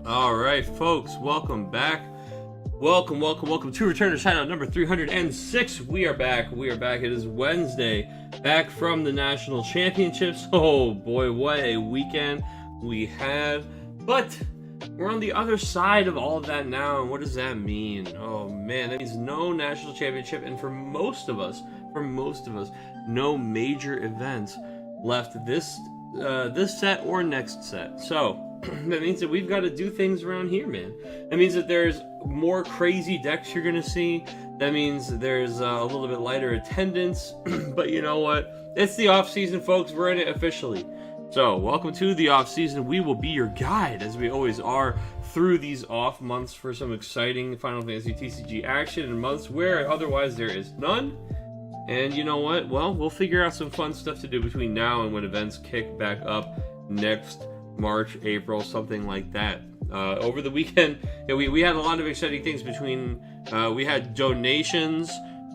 All right, folks, welcome back. Welcome to Return to Hideout number 306. We are back. It is Wednesday, back from the National Championships. Oh boy, what a weekend we had. But we're on the other side of all of that now, and what does that mean? Oh man, that means no National Championship, and for most of us, no major events left this set or next set. So that means that we've got to do things around here, man. That means that there's more crazy decks you're gonna see. That means there's a little bit lighter attendance. But you know what? It's the off season, folks. We're in it officially. So welcome to the off season. We will be your guide, as we always are, through these off months for some exciting Final Fantasy TCG action in months where otherwise there is none. And you know what? Well, we'll figure out some fun stuff to do between now and when events kick back up next March, April, something like that. Over the weekend, we had a lot of exciting things between, we had donations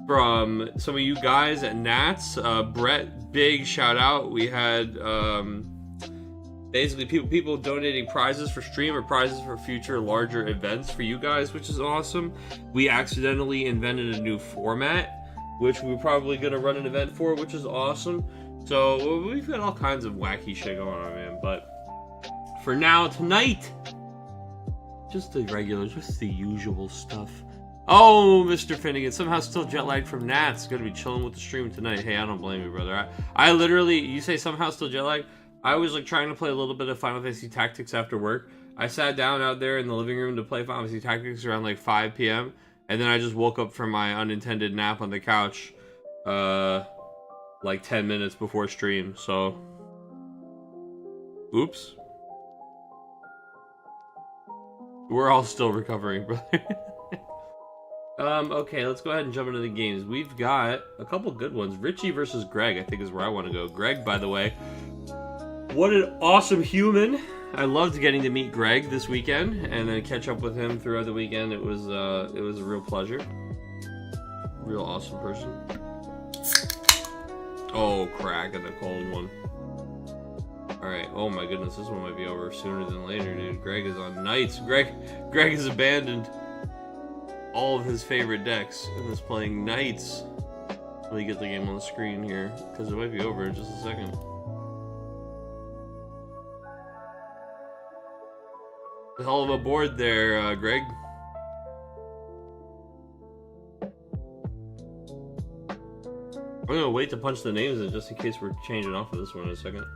from some of you guys at Nats. Brett, big shout out. We had basically people donating prizes for stream or prizes for future larger events for you guys, which is awesome. We accidentally invented a new format, which we're probably going to run an event for, which is awesome. So we've got all kinds of wacky shit going on, man. But for now, tonight, just the regular, just the usual stuff. Oh, Mr. Finnegan, somehow still jet lagged from Nats. Gonna be chilling with the stream tonight. Hey, I don't blame you, brother. I literally, you say somehow still jet lagged? I was like trying to play a little bit of Final Fantasy Tactics after work. I sat down out there in the living room to play Final Fantasy Tactics around like 5 p.m. And then I just woke up from my unintended nap on the couch like 10 minutes before stream, so oops. We're all still recovering, brother. Okay, let's go ahead and jump into the games. We've got a couple good ones. Richie versus Greg, I think, is where I want to go. Greg, by the way, what an awesome human. I loved getting to meet Greg this weekend and then catch up with him throughout the weekend. It was a real pleasure. Real awesome person. Oh, crack at the cold one. Alright, oh my goodness, this one might be over sooner than later, dude. Greg is on Knights. Greg has abandoned all of his favorite decks and is playing Knights. Let me get the game on the screen here, because it might be over in just a second. The hell of a board there, Greg. I'm gonna wait to punch the names in just in case we're changing off of this one in a second.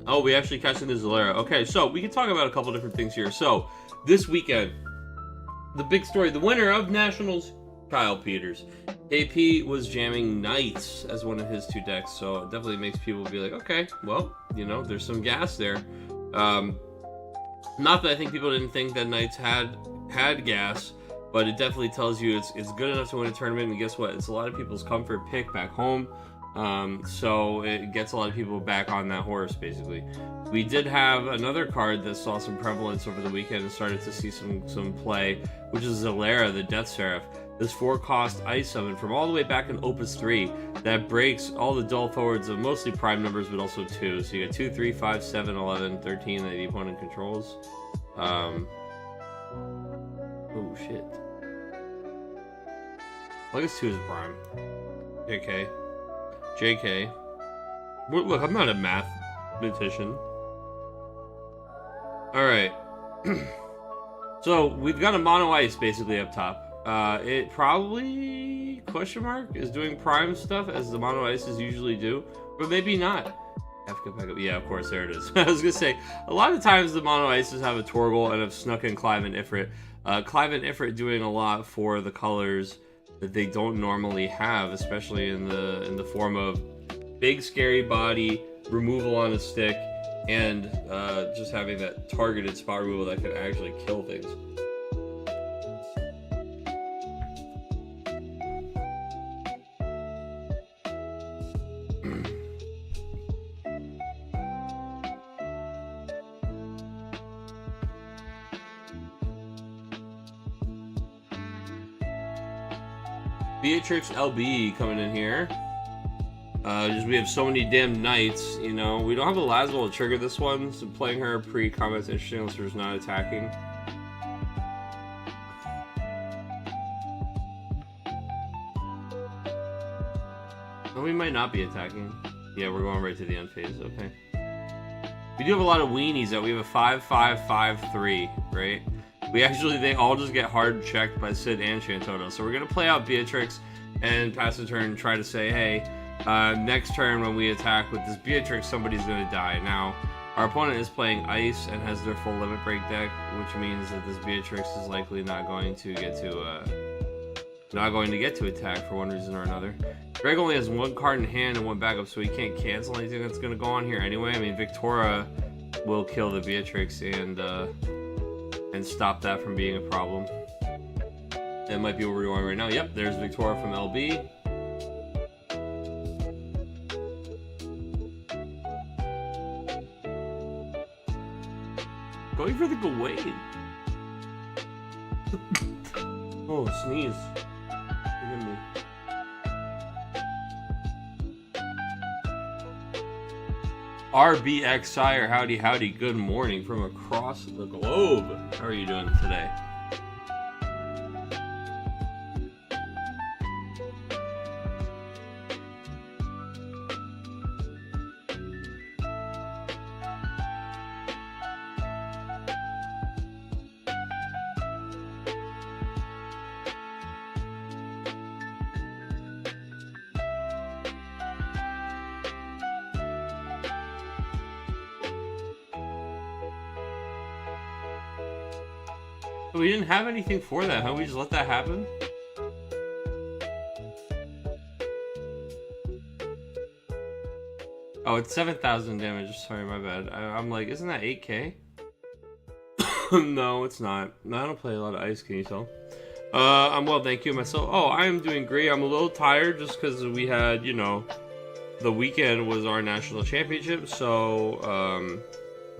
Oh, we actually catching the Zalera. Okay, so we can talk about a couple different things here. So, this weekend, the big story, the winner of Nationals, Kyle Peters. AP was jamming Knights as one of his two decks, so it definitely makes people be like, okay, well, you know, there's some gas there. Not that I think people didn't think that Knights had gas, but it definitely tells you it's good enough to win a tournament, and guess what? It's a lot of people's comfort pick back home. So it gets a lot of people back on that horse, basically. We did have another card that saw some prevalence over the weekend and started to see some play, which is Zalera, the Death Seraph. This 4-cost ice summon from all the way back in Opus 3 that breaks all the dual forwards of mostly prime numbers, but also 2. So you got 2, 3, 5, 7, 11, 13 that the opponent controls. Oh shit. I guess 2 is prime. JK. Look, I'm not a mathematician. Alright. So, we've got a mono ice basically up top. It probably, question mark, is doing prime stuff as the mono ices usually do. But maybe not. Yeah, of course, there it is. I was gonna say, a lot of times the mono ices have a Torgal and have snuck in Clive and Ifrit. Clive and Ifrit doing a lot for the colors that they don't normally have, especially in the form of big scary body, removal on a stick, and just having that targeted spot removal that can actually kill things. Beatrix LB coming in here. Just we have so many damn knights, you know. We don't have a Laswell to trigger this one, so playing her pre-combat's interesting unless there's not attacking. Oh, we might not be attacking. Yeah, we're going right to the end phase, okay. We do have a lot of weenies though. We have a 5-5-5-3, right? They all just get hard checked by Sid and Shantoto. So we're gonna play out Beatrix and pass the turn and try to say, hey, next turn when we attack with this Beatrix, somebody's gonna die. Now, our opponent is playing Ice and has their full limit break deck, which means that this Beatrix is likely not going to get to attack for one reason or another. Greg only has one card in hand and one backup, so he can't cancel anything that's going to go on here anyway. I mean, Victoria will kill the Beatrix and stop that from being a problem. That might be what we're doing right now. Yep, there's Victoria from LB. Going for the Gawain. Oh, sneeze. Forgive me. RBX Sire, howdy, howdy, good morning from across the globe. How are you doing today? We didn't have anything for that, huh? We just let that happen? Oh, it's 7,000 damage. Sorry, my bad. I'm like, isn't that 8k? No, it's not. No, I don't play a lot of Ice, can you tell? I'm well, thank you. Myself. Oh, I am doing great. I'm a little tired just because we had, you know, the weekend was our national championship, so,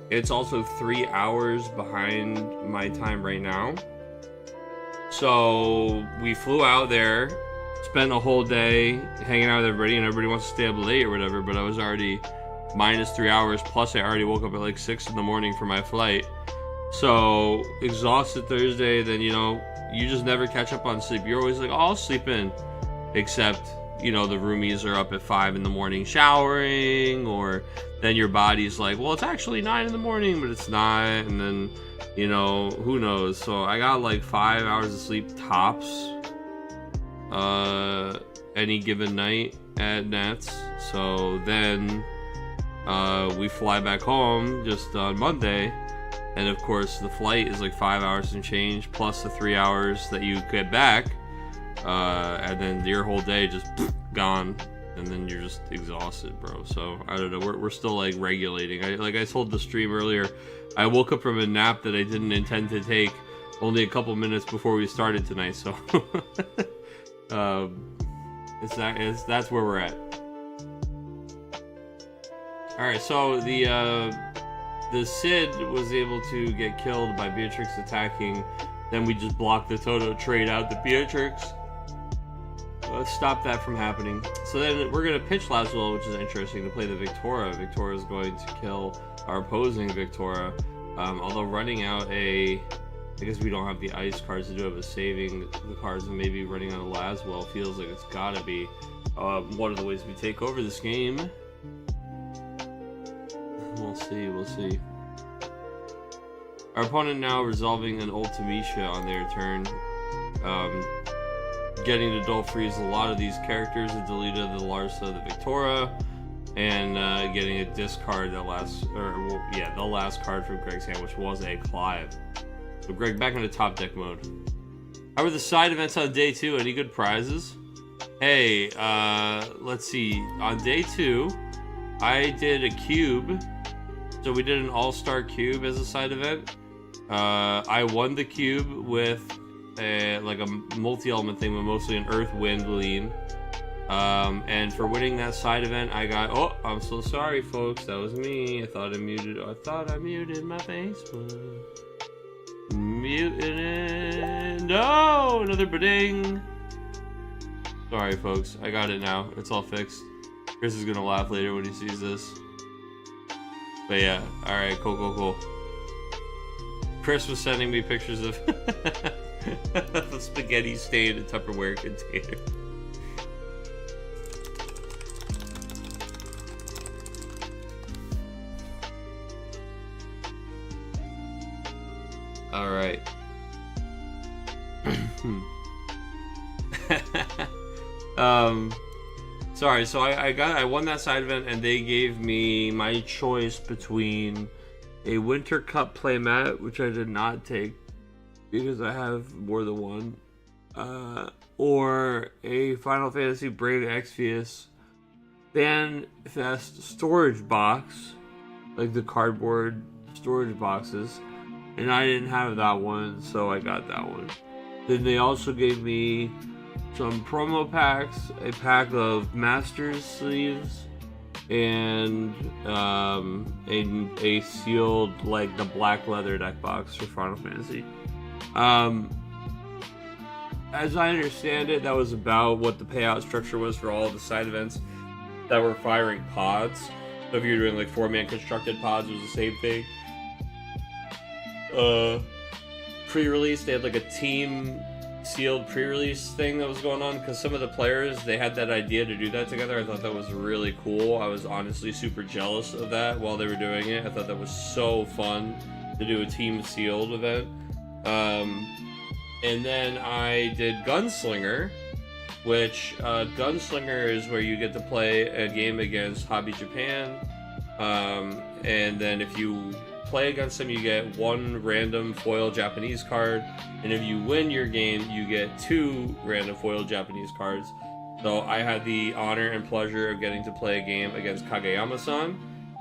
it's also 3 hours behind my time right now. So we flew out there, spent a whole day hanging out with everybody, and everybody wants to stay up late or whatever, but I was already minus 3 hours, plus I already woke up at like 6 in the morning for my flight. So exhausted Thursday, then, you know, you just never catch up on sleep. You're always like, oh, I'll sleep in. Except, you know, the roomies are up at 5 in the morning showering, or then your body's like, well, it's actually 9 in the morning, but it's not, and then, you know, who knows. So I got like 5 hours of sleep tops any given night at Nats. So then we fly back home just on Monday, and of course the flight is like 5 hours and change plus the 3 hours that you get back, and then your whole day just gone. And then you're just exhausted, bro. So I don't know. We're still like regulating. Like I told the stream earlier, I woke up from a nap that I didn't intend to take only a couple minutes before we started tonight. So that's where we're at. All right. So the Sid was able to get killed by Beatrix attacking. Then we just blocked the Toto, trade out the Beatrix. Stop that from happening. So then we're going to pitch Laswell, which is interesting, to play the Victoria. Victoria is going to kill our opposing Victoria. Although running out I guess we don't have the Ice cards to do it, but saving the cards and maybe running out a Laswell feels like it's got to be one of the ways we take over this game. We'll see. Our opponent now resolving an Ultimecia on their turn. Getting to dull freeze a lot of these characters, the Delita, the Larsa, the Victoria, and getting a discard the last card from Greg's hand, which was a Clive. So Greg, back into top deck mode. How were the side events on day 2? Any good prizes? Hey, let's see. On day 2, I did a cube. So we did an all-star cube as a side event. I won the cube with like a multi-element thing, but mostly an earth wind lean. And for winning that side event, I got, oh, I'm so sorry folks, that was me. I thought I muted my Facebook. Muted it. No, another ba-ding. Sorry folks, I got it now. It's all fixed. Chris is gonna laugh later when he sees this. But yeah, alright, cool. Chris was sending me pictures of the spaghetti stain in a Tupperware container. Alright. Sorry, so I won that side event, and they gave me my choice between a Winter Cup playmat, which I did not take because I have more than one, or a Final Fantasy Brave Exvius Fan Fest storage box, like the cardboard storage boxes, and I didn't have that one, so I got that one. Then they also gave me some promo packs, a pack of Masters sleeves, and a sealed, like, the black leather deck box for Final Fantasy. As I understand it, that was about what the payout structure was for all of the side events that were firing pods. So if you're doing like 4-man constructed pods, it was the same thing. Pre-release, they had like a team sealed pre-release thing that was going on, because some of the players, they had that idea to do that together. I thought that was really cool. I was honestly super jealous of that while they were doing it. I thought that was so fun to do a team sealed event. And then I did Gunslinger, which Gunslinger is where you get to play a game against Hobby Japan, and then if you play against them, you get one random foil Japanese card, and if you win your game, you get 2 random foil Japanese cards. So I had the honor and pleasure of getting to play a game against Kageyama-san,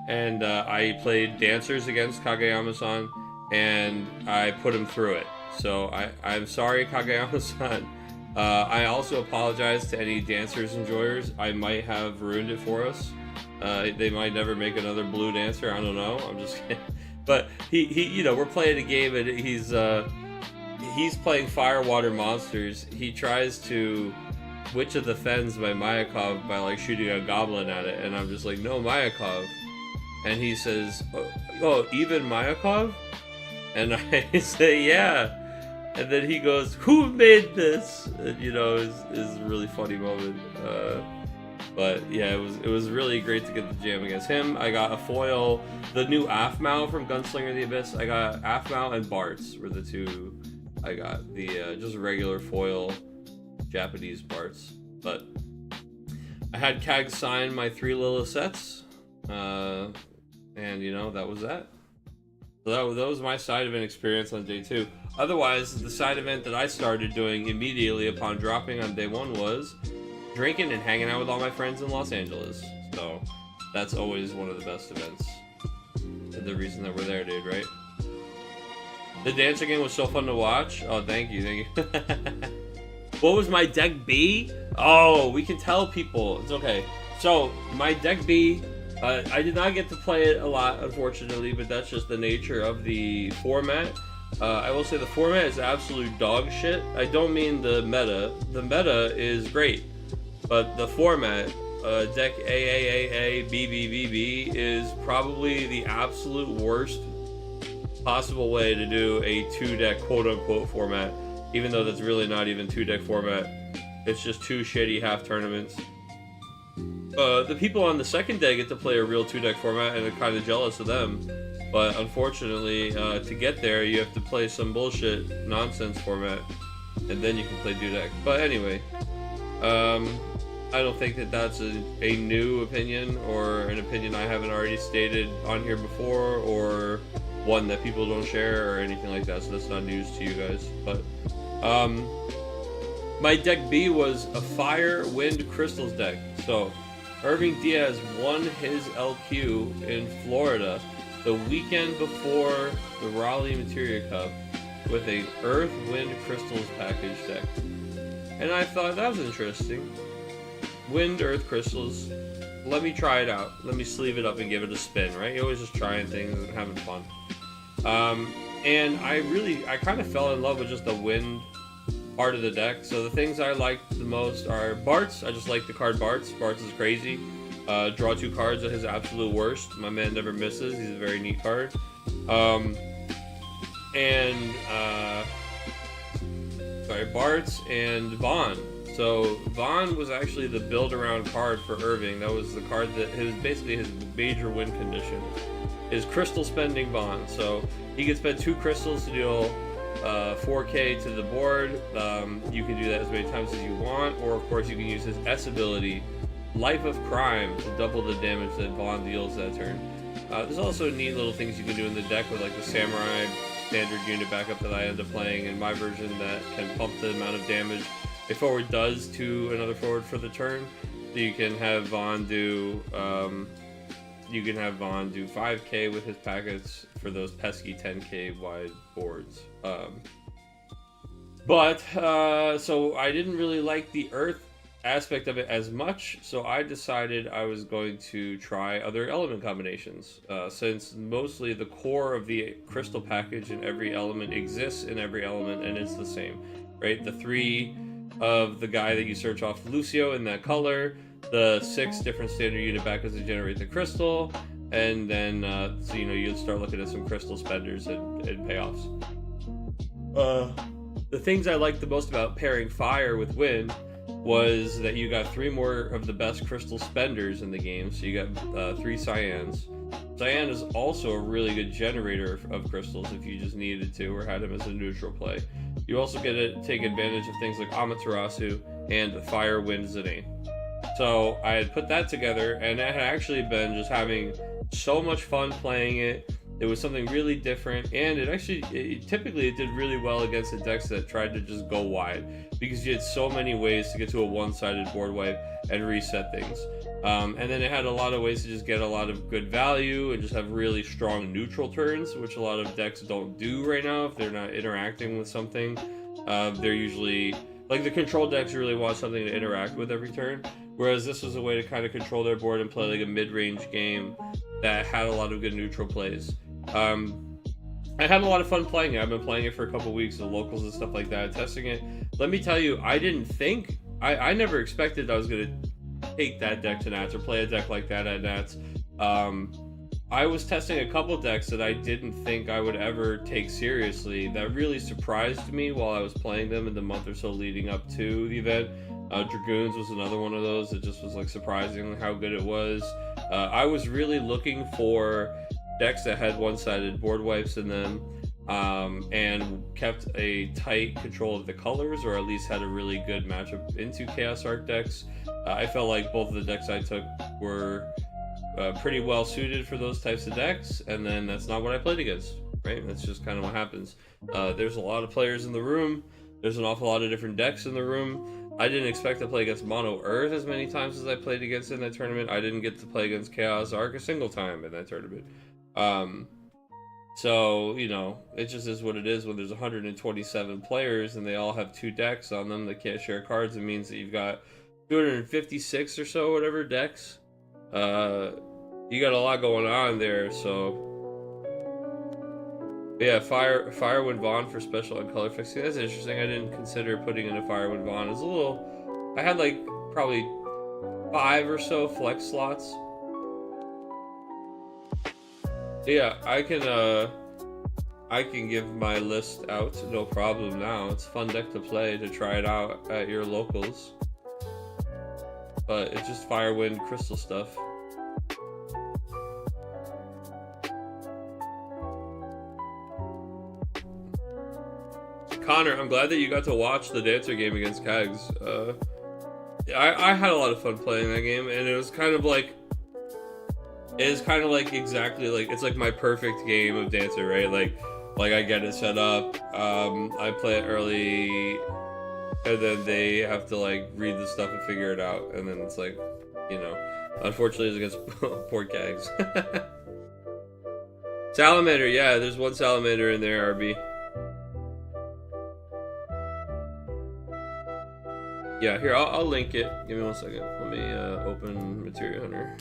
and I played Dancers against Kageyama-san, and I put him through it. So I'm sorry, Kageyama-san. I also apologize to any Dancers enjoyers. I might have ruined it for us. They might never make another blue Dancer. I don't know. I'm just kidding. But he you know, we're playing a game, and he's playing Fire Water Monsters. He tries to Witch of the Fens by Mayakov by like shooting a goblin at it, and I'm just like, no, Mayakov. And he says, oh, even Mayakov? And I say, yeah. And then he goes, who made this? And, you know, is a really funny moment. But yeah, it was really great to get the jam against him. I got a foil, the new Aphmau from Gunslinger of the Abyss. I got Aphmau and Bartz were the 2 I got. The just regular foil Japanese Bartz. But I had Kag sign my 3 Lilith sets. And you know, that was that. So that was my side event experience on day 2. Otherwise, the side event that I started doing immediately upon dropping on day 1 was drinking and hanging out with all my friends in Los Angeles. So that's always one of the best events. And the reason that we're there, dude, right? The dancing game was so fun to watch. Oh, thank you. What was my deck B? Oh, we can tell people. It's okay. So my deck B, I did not get to play it a lot, unfortunately, but that's just the nature of the format. I will say the format is absolute dog shit. I don't mean the meta. The meta is great, but the format, deck AAAA BBBB, is probably the absolute worst possible way to do a 2-deck quote-unquote format, even though that's really not even 2-deck format. It's just 2 shitty half tournaments. The people on the second day get to play a real 2-deck format, and I'm kind of jealous of them. But unfortunately, to get there, you have to play some bullshit nonsense format, and then you can play 2-deck. But anyway, I don't think that that's a new opinion, or an opinion I haven't already stated on here before, or one that people don't share, or anything like that, so that's not news to you guys. But my deck B was a Fire, Wind, Crystals deck. So Irving Diaz won his LQ in Florida the weekend before the Raleigh Materia Cup with a Earth, Wind, Crystals package deck. And I thought that was interesting. Wind, Earth, Crystals. Let me try it out. Let me sleeve it up and give it a spin, right? You're always just trying things and having fun. And I kind of fell in love with just the Wind part of the deck. So the things I liked the most are Bartz. I just like the card Bartz. Bartz is crazy. Draw 2 cards at his absolute worst. My man never misses. He's a very neat card. Bartz and Vaughn. So Vaughn was actually the build-around card for Irving. That was the card that was basically his major win condition. Is crystal spending Vaughn. So he can spend 2 crystals to deal 4k to the board. You can do that as many times as you want, or of course you can use his S ability, Life of Crime, to double the damage that Vaughn deals that turn. There's also neat little things you can do in the deck with like the Samurai standard unit backup that I end up playing in my version that can pump the amount of damage a forward does to another forward for the turn. So you can have Vaughn do 5k with his packets for those pesky 10k wide boards. So I didn't really like the Earth aspect of it as much, so I decided I was going to try other element combinations, since mostly the core of the crystal package in every element exists in every element and it's the same, right? The 3 of the guy that you search off Lucio in that color, the 6 different standard unit backups to generate the crystal, and then so you'd start looking at some crystal spenders and payoffs. The things I liked the most about pairing fire with wind was that you got 3 more of the best crystal spenders in the game. So you got 3 cyans. Cyan is also a really good generator of crystals if you just needed to or had him as a neutral play. You also get to take advantage of things like Amaterasu and Fire Wind Zidane. So I had put that together, and I had actually been just having so much fun playing it. It was something really different, and typically it did really well against the decks that tried to just go wide, because you had so many ways to get to a one-sided board wipe and reset things. And then it had a lot of ways to just get a lot of good value and just have really strong neutral turns, which a lot of decks don't do right now if they're not interacting with something. They're usually, like the control decks really want something to interact with every turn, whereas this was a way to kind of control their board and play like a mid-range game that had a lot of good neutral plays. I had a lot of fun playing it. I've been playing it for a couple weeks, the locals and stuff like that, testing it. Let me tell you, I never expected I was going to take that deck to Nats or play a deck like that at Nats. I was testing a couple decks that I didn't think I would ever take seriously. That really surprised me while I was playing them in the month or so leading up to the event. Dragoons was another one of those that just was like surprising how good it was. I was really looking for decks that had one-sided board wipes in them, and kept a tight control of the colors, or at least had a really good matchup into Chaos Arc decks. I felt like both of the decks I took were pretty well suited for those types of decks, and then that's not what I played against, right? That's just kind of what happens. There's a lot of players in the room. There's an awful lot of different decks in the room. I didn't expect to play against Mono Earth as many times as I played against in that tournament. I didn't get to play against Chaos Arc a single time in that tournament. So, it just is what it is when there's 127 players and they all have 2 decks on them that can't share cards. It means that you've got 256 or so, whatever, decks. You got a lot going on there, so... Yeah, Firewind Vaughn for special and color fixing. That's interesting. I didn't consider putting in a Firewind Vaughn. It's a little... I had, probably 5 or so flex slots. Yeah, I can give my list out, no problem now. It's a fun deck to play, to try it out at your locals. But it's just Firewind crystal stuff. Connor, I'm glad that you got to watch the Dancer game against Kags. I had a lot of fun playing that game, and it was kind of like... It's kind of like exactly like it's like my perfect game of Dancer, right? Like I get it set up, I play it early, and then they have to read the stuff and figure it out, and then it's unfortunately it's against poor Kags. Salamander, yeah, there's one Salamander in there, RB. Yeah, here I'll link it. Give me 1 second. Let me open Materia Hunter.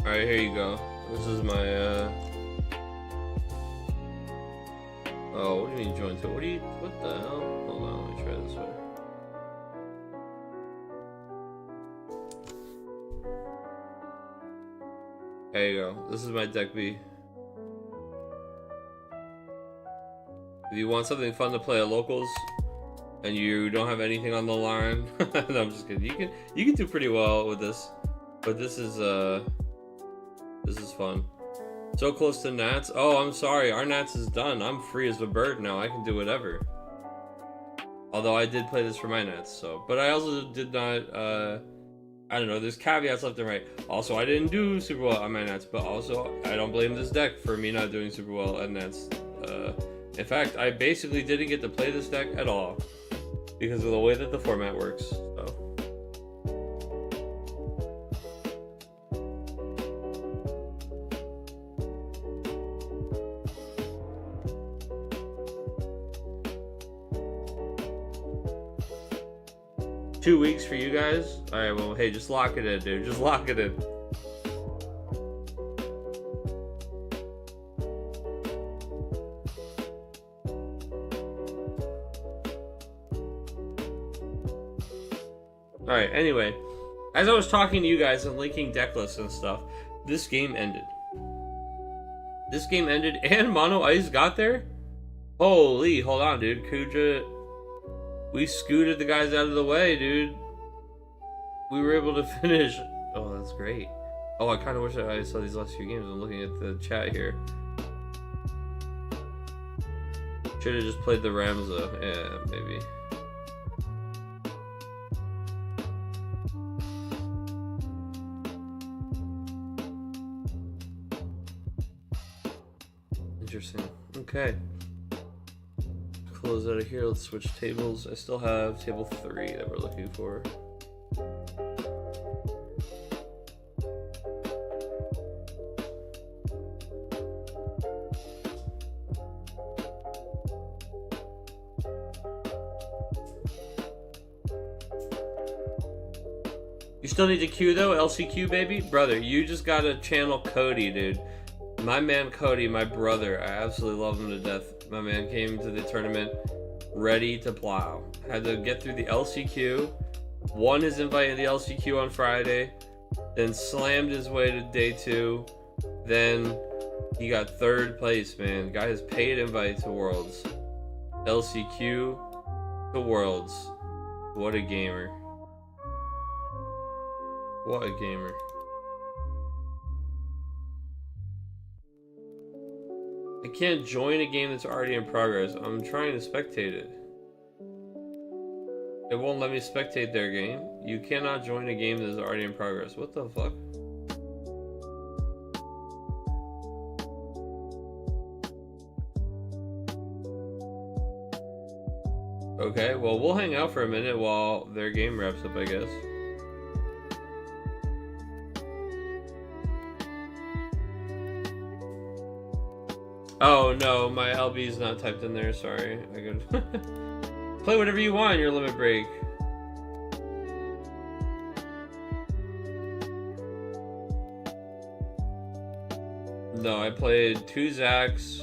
Alright, here you go. This is my, Oh, what do you mean join to? What the hell? Hold on, let me try this way. There you go. This is my deck B. If you want something fun to play at locals, and you don't have anything on the line, no, I'm just kidding. You can do pretty well with this, but this is fun. So close to Nats. Oh, I'm sorry. Our Nats is done. I'm free as a bird now. I can do whatever. Although I did play this for my Nats, so. But I also did not, I don't know. There's caveats left and right. Also, I didn't do super well on my Nats, but also, I don't blame this deck for me not doing super well at Nats. In fact, I basically didn't get to play this deck at all because of the way that the format works, so. 2 weeks for you guys? Alright, well, hey, just lock it in, dude. Just lock it in. Alright, anyway. As I was talking to you guys and linking deck lists and stuff, this game ended. This game ended and Mono Ice got there? Holy, hold on, dude. Kuja... We scooted the guys out of the way, dude. We were able to finish. Oh, that's great. Oh, I kind of wish I saw these last few games. I'm looking at the chat here. Should have just played the Ramza. Yeah, maybe. Interesting. Okay. Close out of here. Let's switch tables. I still have table 3 that we're looking for. You still need to queue though, LCQ baby? Brother, you just gotta channel Cody, dude. My man Cody, my brother, I absolutely love him to death. My man came to the tournament ready to plow. Had to get through the LCQ, won his invite in the LCQ on Friday, then slammed his way to day 2, then he got 3rd place, man. The guy has paid invite to Worlds. LCQ to Worlds. What a gamer. What a gamer. I can't join a game that's already in progress. I'm trying to spectate it. It won't let me spectate their game. You cannot join a game that is already in progress. What the fuck? Okay, well, we'll hang out for a minute while their game wraps up, I guess. Oh no, my LB is not typed in there, sorry. I could play whatever you want in your limit break. No, I played 2 Zax,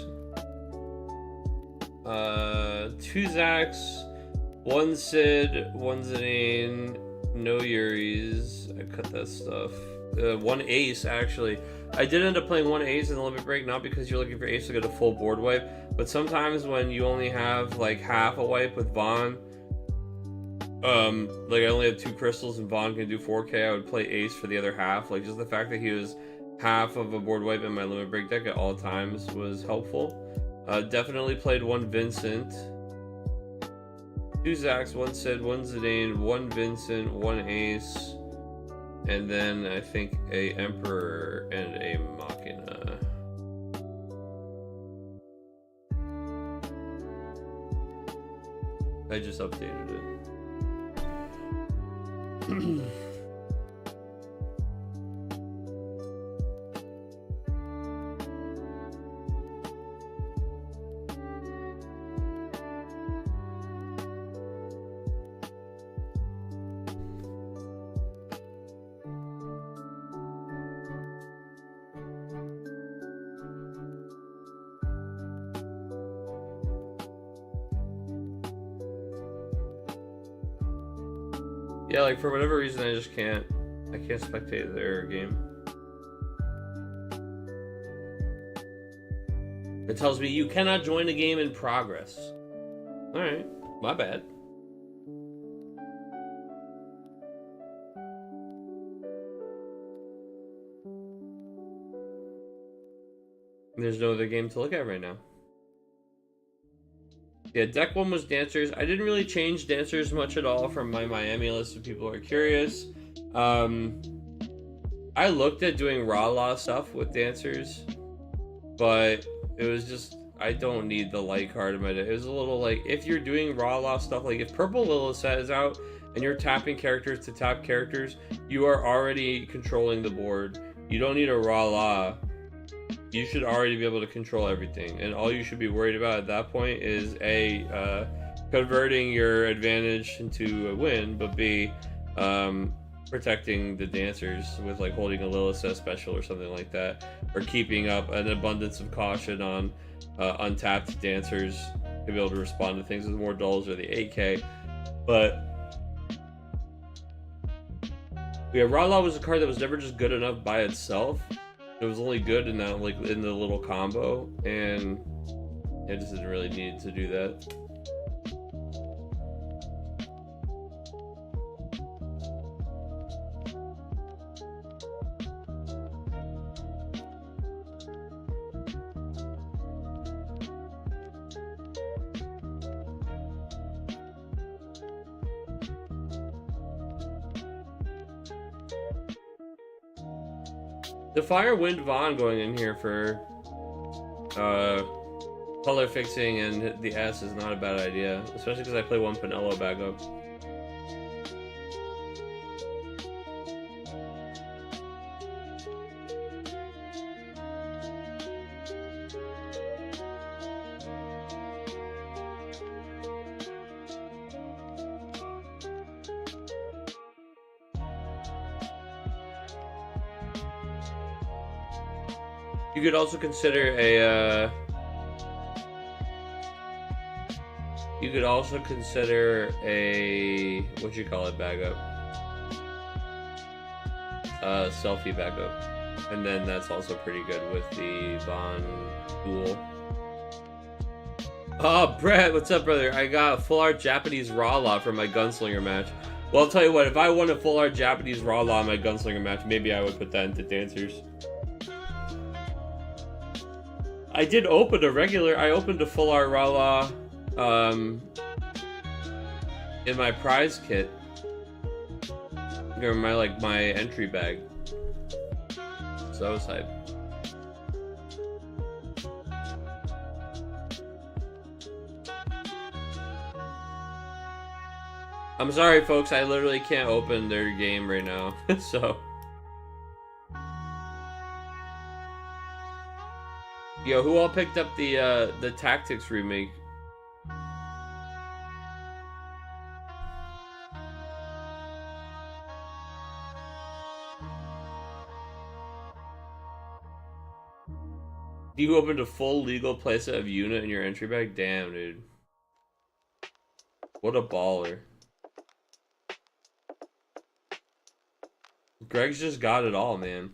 1 Sid, 1 Zidane, no Yuri's. I cut that stuff. 1 Ace, actually. I did end up playing 1 Ace in the limit break, not because you're looking for Ace to get a full board wipe, but sometimes when you only have like half a wipe with Vaughn, like I only have 2 crystals and Vaughn can do 4k, I would play Ace for the other half. Like just the fact that he was half of a board wipe in my limit break deck at all times was helpful. Definitely played 1 Vincent, 2 Zax, 1 Sid, 1 Zidane, 1 Vincent, 1 Ace, and then I think a Emperor and a Machina. I just updated it. Yeah, like for whatever reason, I can't spectate their game. It tells me you cannot join a game in progress. Alright, my bad. There's no other game to look at right now. Yeah, deck 1 was Dancers. I didn't really change Dancers much at all from my Miami list if people are curious. I looked at doing Raw stuff with Dancers, but it was just, I don't need the light card in my deck. It was a little like, if you're doing Raw stuff, like if Purple Lilith is out and you're tapping characters to tap characters, you are already controlling the board. You don't need a Raw. You should already be able to control everything, and all you should be worried about at that point is A, converting your advantage into a win, but B, protecting the Dancers with like holding a Lilith special or something like that, or keeping up an abundance of caution on untapped Dancers to be able to respond to things with more dulls or the 8K. But yeah, Raw was a card that was never just good enough by itself. It was only good in that, like, in the little combo, and it just didn't really need to do that. The Fire Wind Vaughn going in here for color fixing and the S is not a bad idea, especially because I play one Pinello backup. You could also consider a what you call it, backup, selfie backup, and then that's also pretty good with the Von Duel. Oh, Brett, what's up, brother? I got a full art Japanese Raw Law for my Gunslinger match. Well, I'll tell you what, if I won a full art Japanese Raw Law in my Gunslinger match, maybe I would put that into Dancers. I did open I opened a full art Raw in my prize kit. Or my entry bag. So that was hype. I'm sorry folks, I literally can't open their game right now. So yo, who all picked up the Tactics remake? You opened a full legal playset of unit in your entry bag? Damn, dude. What a baller. Greg's just got it all, man.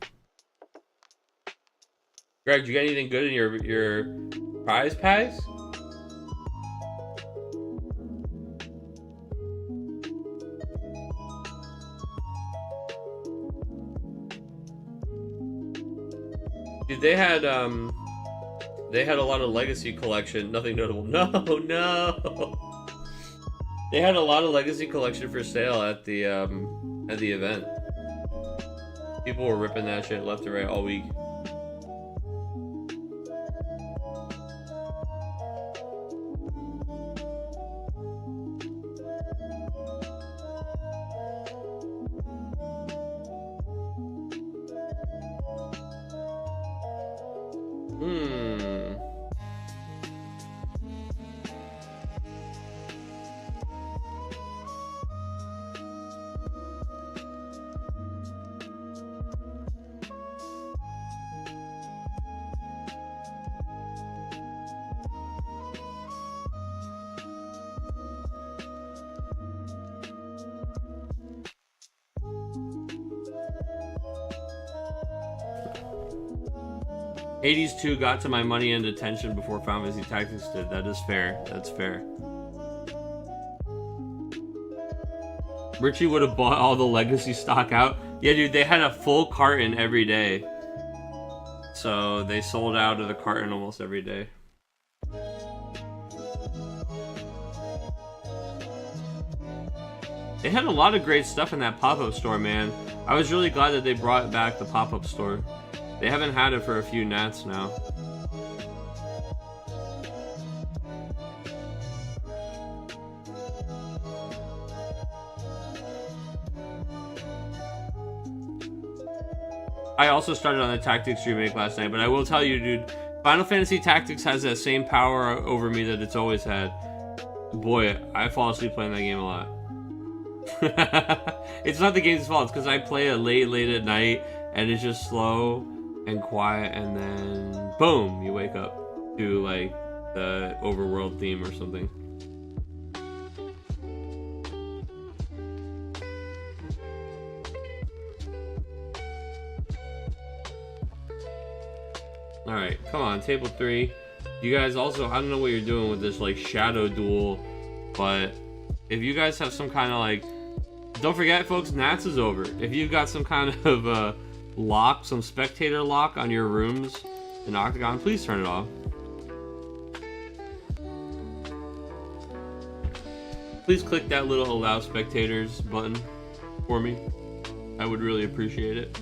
Greg, you got anything good in your prize packs? Dude, they had a lot of Legacy collection. Nothing notable. No, no. They had a lot of Legacy collection for sale at the event. People were ripping that shit left and right all week. Hades 2 got to my money and attention before Final Fantasy Tactics did. That is fair. That's fair. Richie would have bought all the legacy stock out. Yeah, dude, they had a full carton every day. So they sold out of the carton almost every day. They had a lot of great stuff in that pop-up store, man. I was really glad that they brought back the pop-up store. They haven't had it for a few nats now. I also started on the Tactics remake last night, but I will tell you, dude, Final Fantasy Tactics has that same power over me that it's always had. Boy, I fall asleep playing that game a lot. It's not the game's fault, it's because I play it late at night, and it's just slow and quiet, and then boom, you wake up to like the overworld theme or something. Alright, come on, table 3. You guys also, I don't know what you're doing with this like shadow duel, but if you guys have some kind of like, don't forget folks, Nats is over. If you've got some kind of lock, some spectator lock on your rooms in Octagon, please turn it off. Please click that little allow spectators button for me. I would really appreciate it.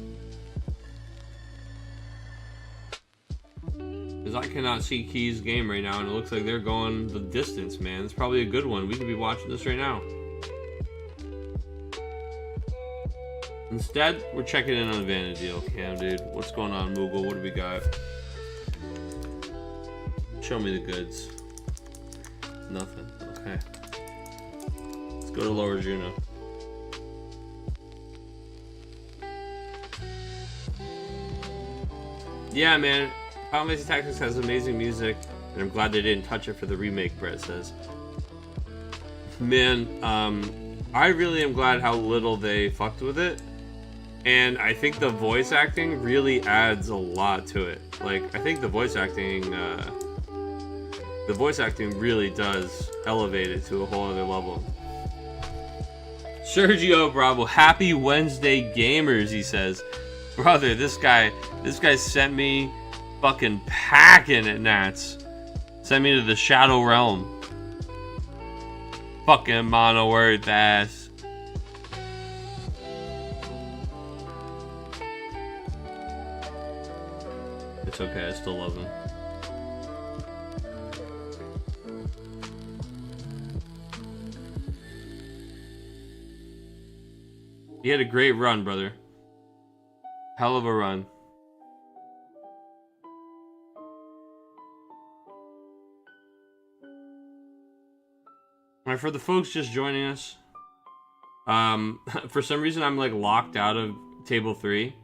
Because I cannot see Key's game right now, and it looks like they're going the distance, man. It's probably a good one. We could be watching this right now. Instead, we're checking in on the Vanity deal. Cam, dude. What's going on, Moogle? What do we got? Show me the goods. Nothing. Okay. Let's go to Lower Juno. Yeah, man. Final Fantasy Tactics has amazing music, and I'm glad they didn't touch it for the remake, Brett says. Man, I really am glad how little they fucked with it. And I think the voice acting really adds a lot to it. Like, I think the voice acting really does elevate it to a whole other level. Sergio Bravo, happy Wednesday gamers, he says. Brother, this guy sent me fucking packing at Nats. Sent me to the Shadow Realm. Fucking mono word ass. It's okay, I still love him. He had a great run, brother. Hell of a run. Alright, for the folks just joining us, for some reason I'm like locked out of table 3.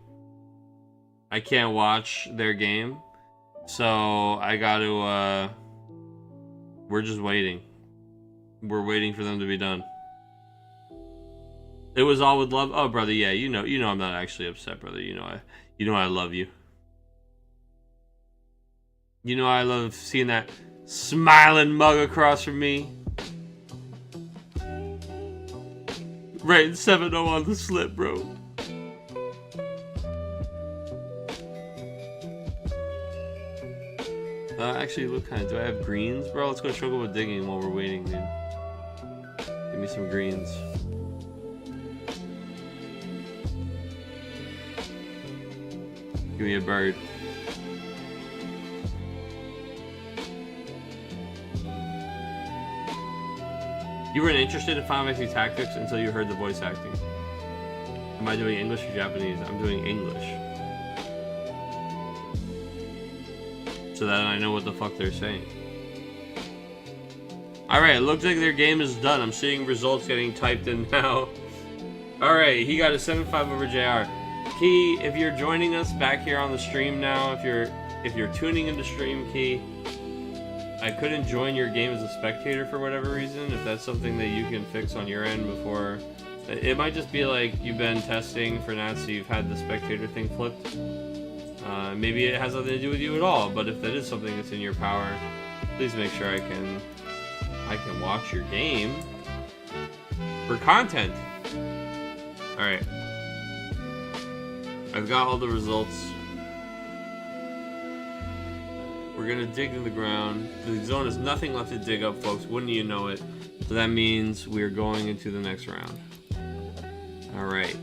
I can't watch their game, so I gotta, we're just waiting. We're waiting for them to be done. It was all with love. Oh, brother, yeah, you know I'm not actually upset, brother. You know I love you. You know I love seeing that smiling mug across from me. Rating 7-0 on the slip, bro. Actually, what kind? Do I have greens, bro? Let's go struggle with digging while we're waiting, dude. Give me some greens. Give me a bird. You weren't interested in Final Fantasy Tactics until you heard the voice acting. Am I doing English or Japanese? I'm doing English. So that I know what the fuck they're saying. Alright, it looks like their game is done. I'm seeing results getting typed in now. Alright, he got a 7-5 over JR. Key, if you're joining us back here on the stream now, if you're tuning into stream, Key, I couldn't join your game as a spectator for whatever reason. If that's something that you can fix on your end before, it might just be like you've been testing for Nats, so you've had the spectator thing flipped. Maybe it has nothing to do with you at all, but if that is something that's in your power, please make sure I can watch your game for content. Alright. I've got all the results. We're gonna dig in the ground. The zone has nothing left to dig up, folks. Wouldn't you know it? So that means we're going into the next round. Alright.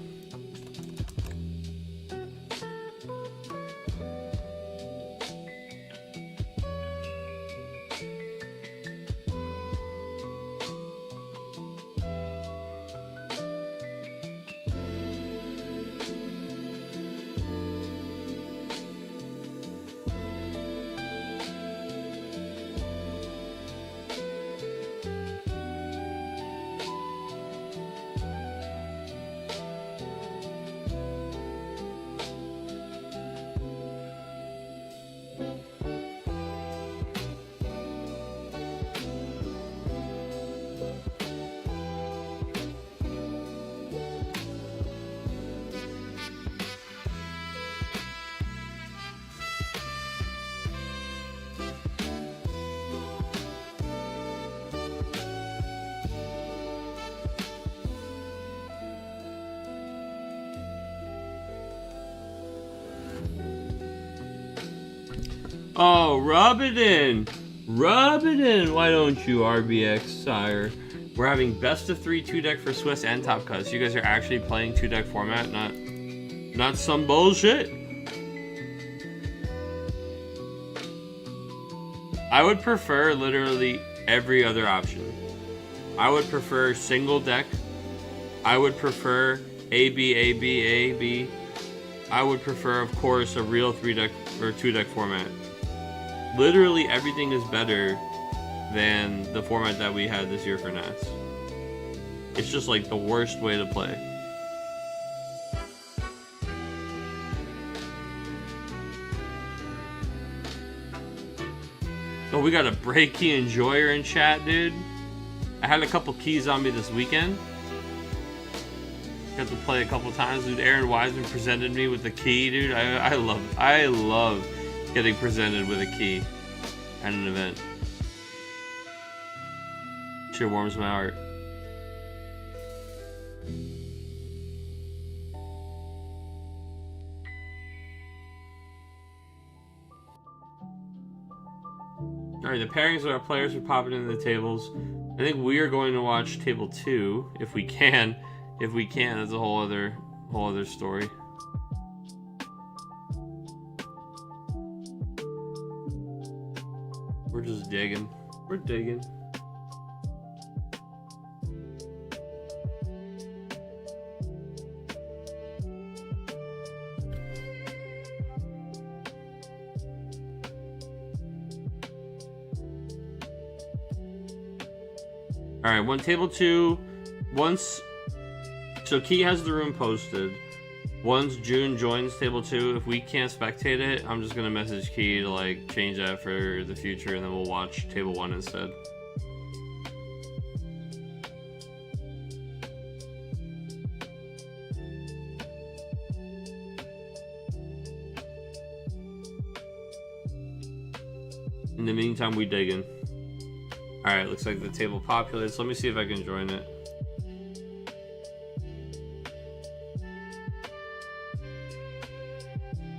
Oh, rub it in. Rub it in. Why don't you, RBX, sire? We're having best of 3 2-deck for Swiss and Top Cut. So you guys are actually playing 2-deck format, not some bullshit. I would prefer literally every other option. I would prefer single deck. I would prefer A, B, A, B, A, B. I would prefer, of course, a real 3-deck or 2-deck format. Literally everything is better than the format that we had this year for Nats. It's just like the worst way to play. Oh, we got a break key enjoyer in chat, dude. I had a couple keys on me this weekend. Got to play a couple times, dude. Aaron Wiseman presented me with a key, dude. I love getting presented with a key at an event. Sure warms my heart. Alright, the pairings of our players are popping into the tables. I think we are going to watch table 2 if we can. If we can, that's a whole other story. We're just digging. We're digging. Alright, one table 2. So Key has the room posted. Once June joins table 2, if we can't spectate it, I'm just gonna message Key to like change that for the future, and then we'll watch table 1 instead. In the meantime, we dig in. Alright, looks like the table populates. Let me see if I can join it.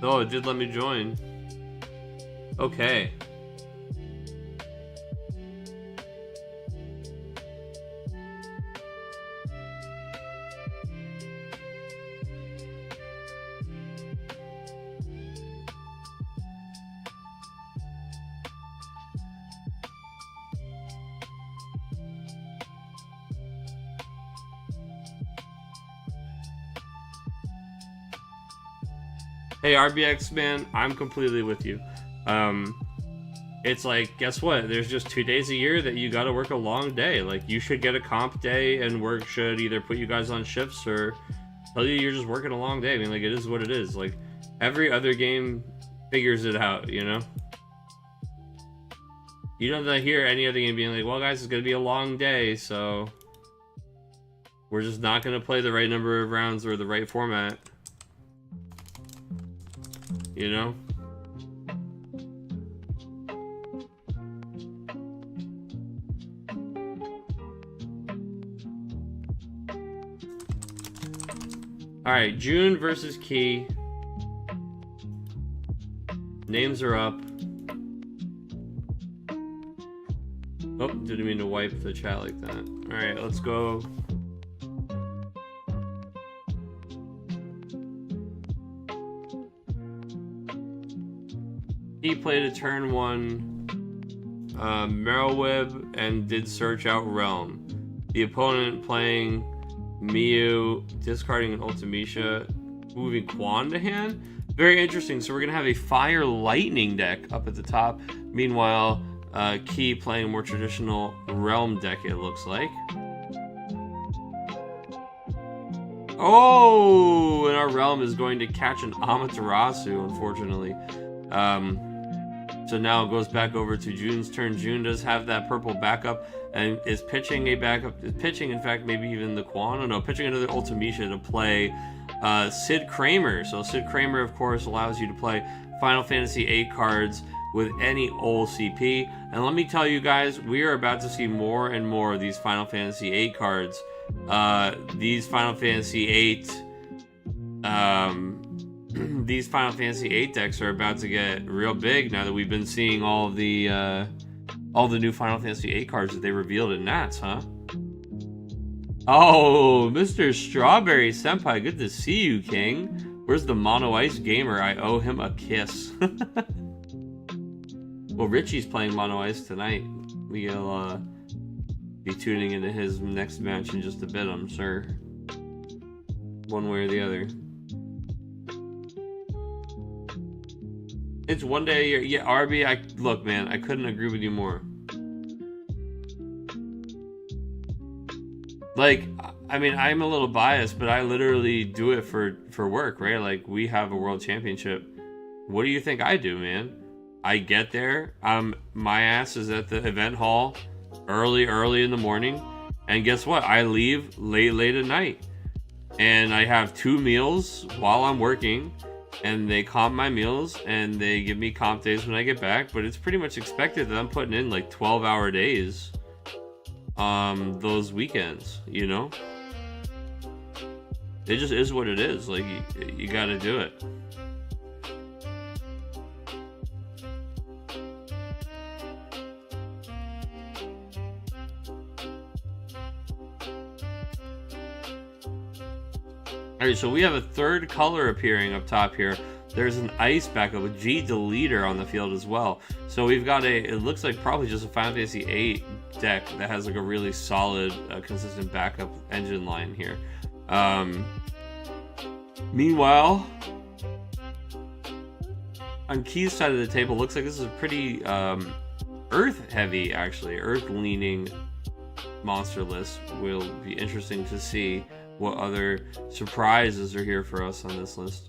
Oh, it did let me join. Okay. Hey RBX man, I'm completely with you. It's like, guess what? There's just 2 days a year that you gotta work a long day. Like, you should get a comp day, and work should either put you guys on shifts or tell you you're just working a long day. I mean, like, it is what it is. Like, every other game figures it out, you know? You don't hear any other game being like, well guys, it's gonna be a long day, so we're just not gonna play the right number of rounds or the right format. you know? Alright, June versus Key. Names are up. Oh, didn't mean to wipe the chat like that. Alright, let's go. He played a turn 1 Merylweb and did search out Realm. The opponent playing Miu, discarding an Ultimecia, moving Quan to hand. Very interesting. So we're going to have a Fire Lightning deck up at the top. Meanwhile, Key playing a more traditional Realm deck, it looks like. Oh, and our Realm is going to catch an Amaterasu, unfortunately. So now it goes back over to June's turn. June does have that purple backup and is pitching a backup. Is pitching, in fact, maybe even the Quan. Oh, no, pitching another Ultimecia to play Sid Kramer. So Sid Kramer, of course, allows you to play Final Fantasy VIII cards with any OLCP. And let me tell you guys, we are about to see more and more of these Final Fantasy VIII cards. These Final Fantasy VIII these Final Fantasy VIII decks are about to get real big now that we've been seeing all the new Final Fantasy VIII cards that they revealed in Nats, huh? Oh, Mr. Strawberry Senpai, good to see you, King. Where's the Mono Ice Gamer? I owe him a kiss. Well, Richie's playing Mono Ice tonight. We'll be tuning into his next match in just a bit, I'm sure. One way or the other. It's one day a year. Yeah, RB, look, man, I couldn't agree with you more. Like, I mean, I'm a little biased, but I literally do it for work, right? Like, we have a world championship. What do you think I do, man? I get there, my ass is at the event hall early in the morning, and guess what? I leave late at night. And I have 2 meals while I'm working, and they comp my meals, and they give me comp days when I get back, but it's pretty much expected that I'm putting in like 12-hour days those weekends, you know? It just is what it is. Like, you gotta do it. Alright, so we have a third color appearing up top here. There's an ice backup with G Deleter on the field as well. So we've got it looks like probably just a Final Fantasy VIII deck that has like a really solid, consistent backup engine line here. Meanwhile, on Key's side of the table, looks like this is a pretty earth heavy, actually, earth leaning monster list. Will be interesting to see what other surprises are here for us on this list.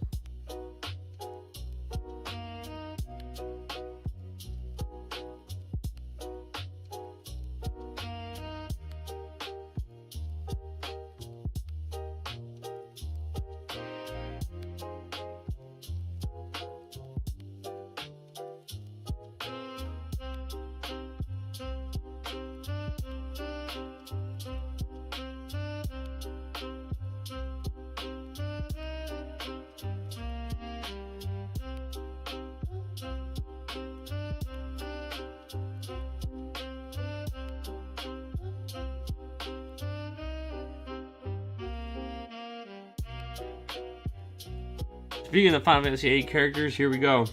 Speaking of Final Fantasy VIII characters, here we go.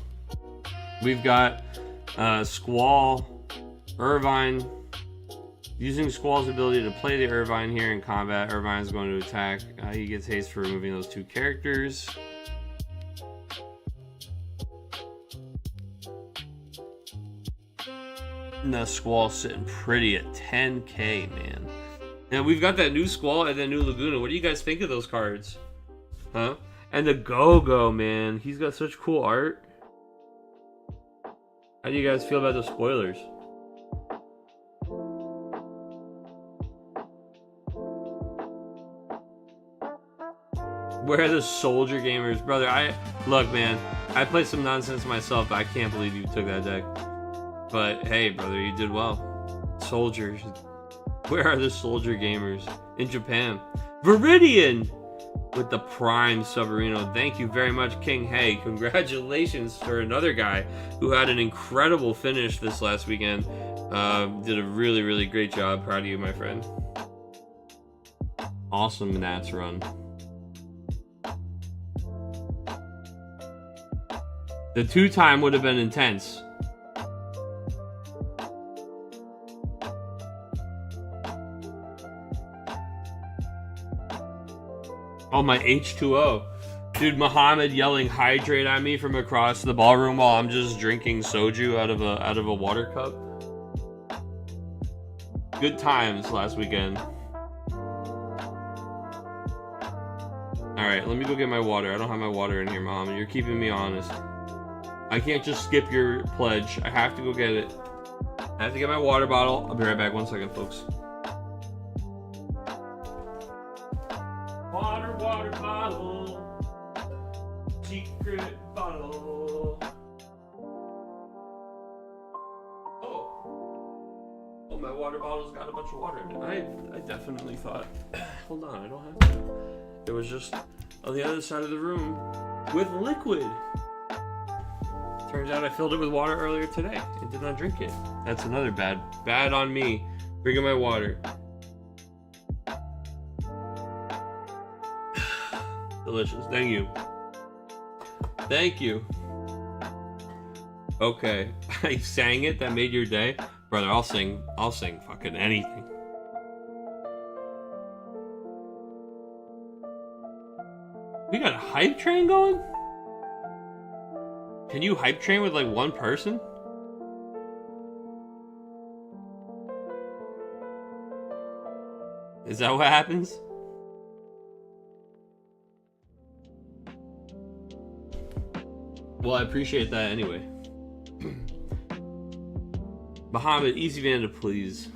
We've got Squall, Irvine. Using Squall's ability to play the Irvine here in combat, Irvine is going to attack. He gets haste for removing those 2 characters. And that Squall's sitting pretty at 10k, man. Now we've got that new Squall and that new Laguna. What do you guys think of those cards? Huh? And the Go-Go, man. He's got such cool art. How do you guys feel about the spoilers? Where are the soldier gamers? Brother, look, man. I played some nonsense myself, but I can't believe you took that deck. But hey, brother, you did well. Soldiers. Where are the soldier gamers? In Japan. Viridian! With the Prime Submarino. Thank you very much, King. Hey, congratulations for another guy who had an incredible finish this last weekend. Did a really, really great job. Proud of you, my friend. Awesome Nats run. The 2-time would have been intense. Oh, my H2O. Dude, Muhammad yelling hydrate at me from across the ballroom while I'm just drinking soju out of a water cup. Good times last weekend. Alright, let me go get my water. I don't have my water in here, Muhammad. You're keeping me honest. I can't just skip your pledge. I have to go get it. I have to get my water bottle. I'll be right back. 1 second, folks. Water bottle. Secret bottle. Oh, my water bottle's got a bunch of water in it. I definitely thought, hold on, I don't have to. It was just on the other side of the room with liquid. Turns out I filled it with water earlier today and did not drink it. That's another bad on me. Bringing my water. Delicious. Thank you. Thank you. Okay. I sang it. That made your day. Brother, I'll sing fucking anything. We got a hype train going? Can you hype train with like one person? Is that what happens? Well, I appreciate that anyway. Muhammad, easy Vanda, please.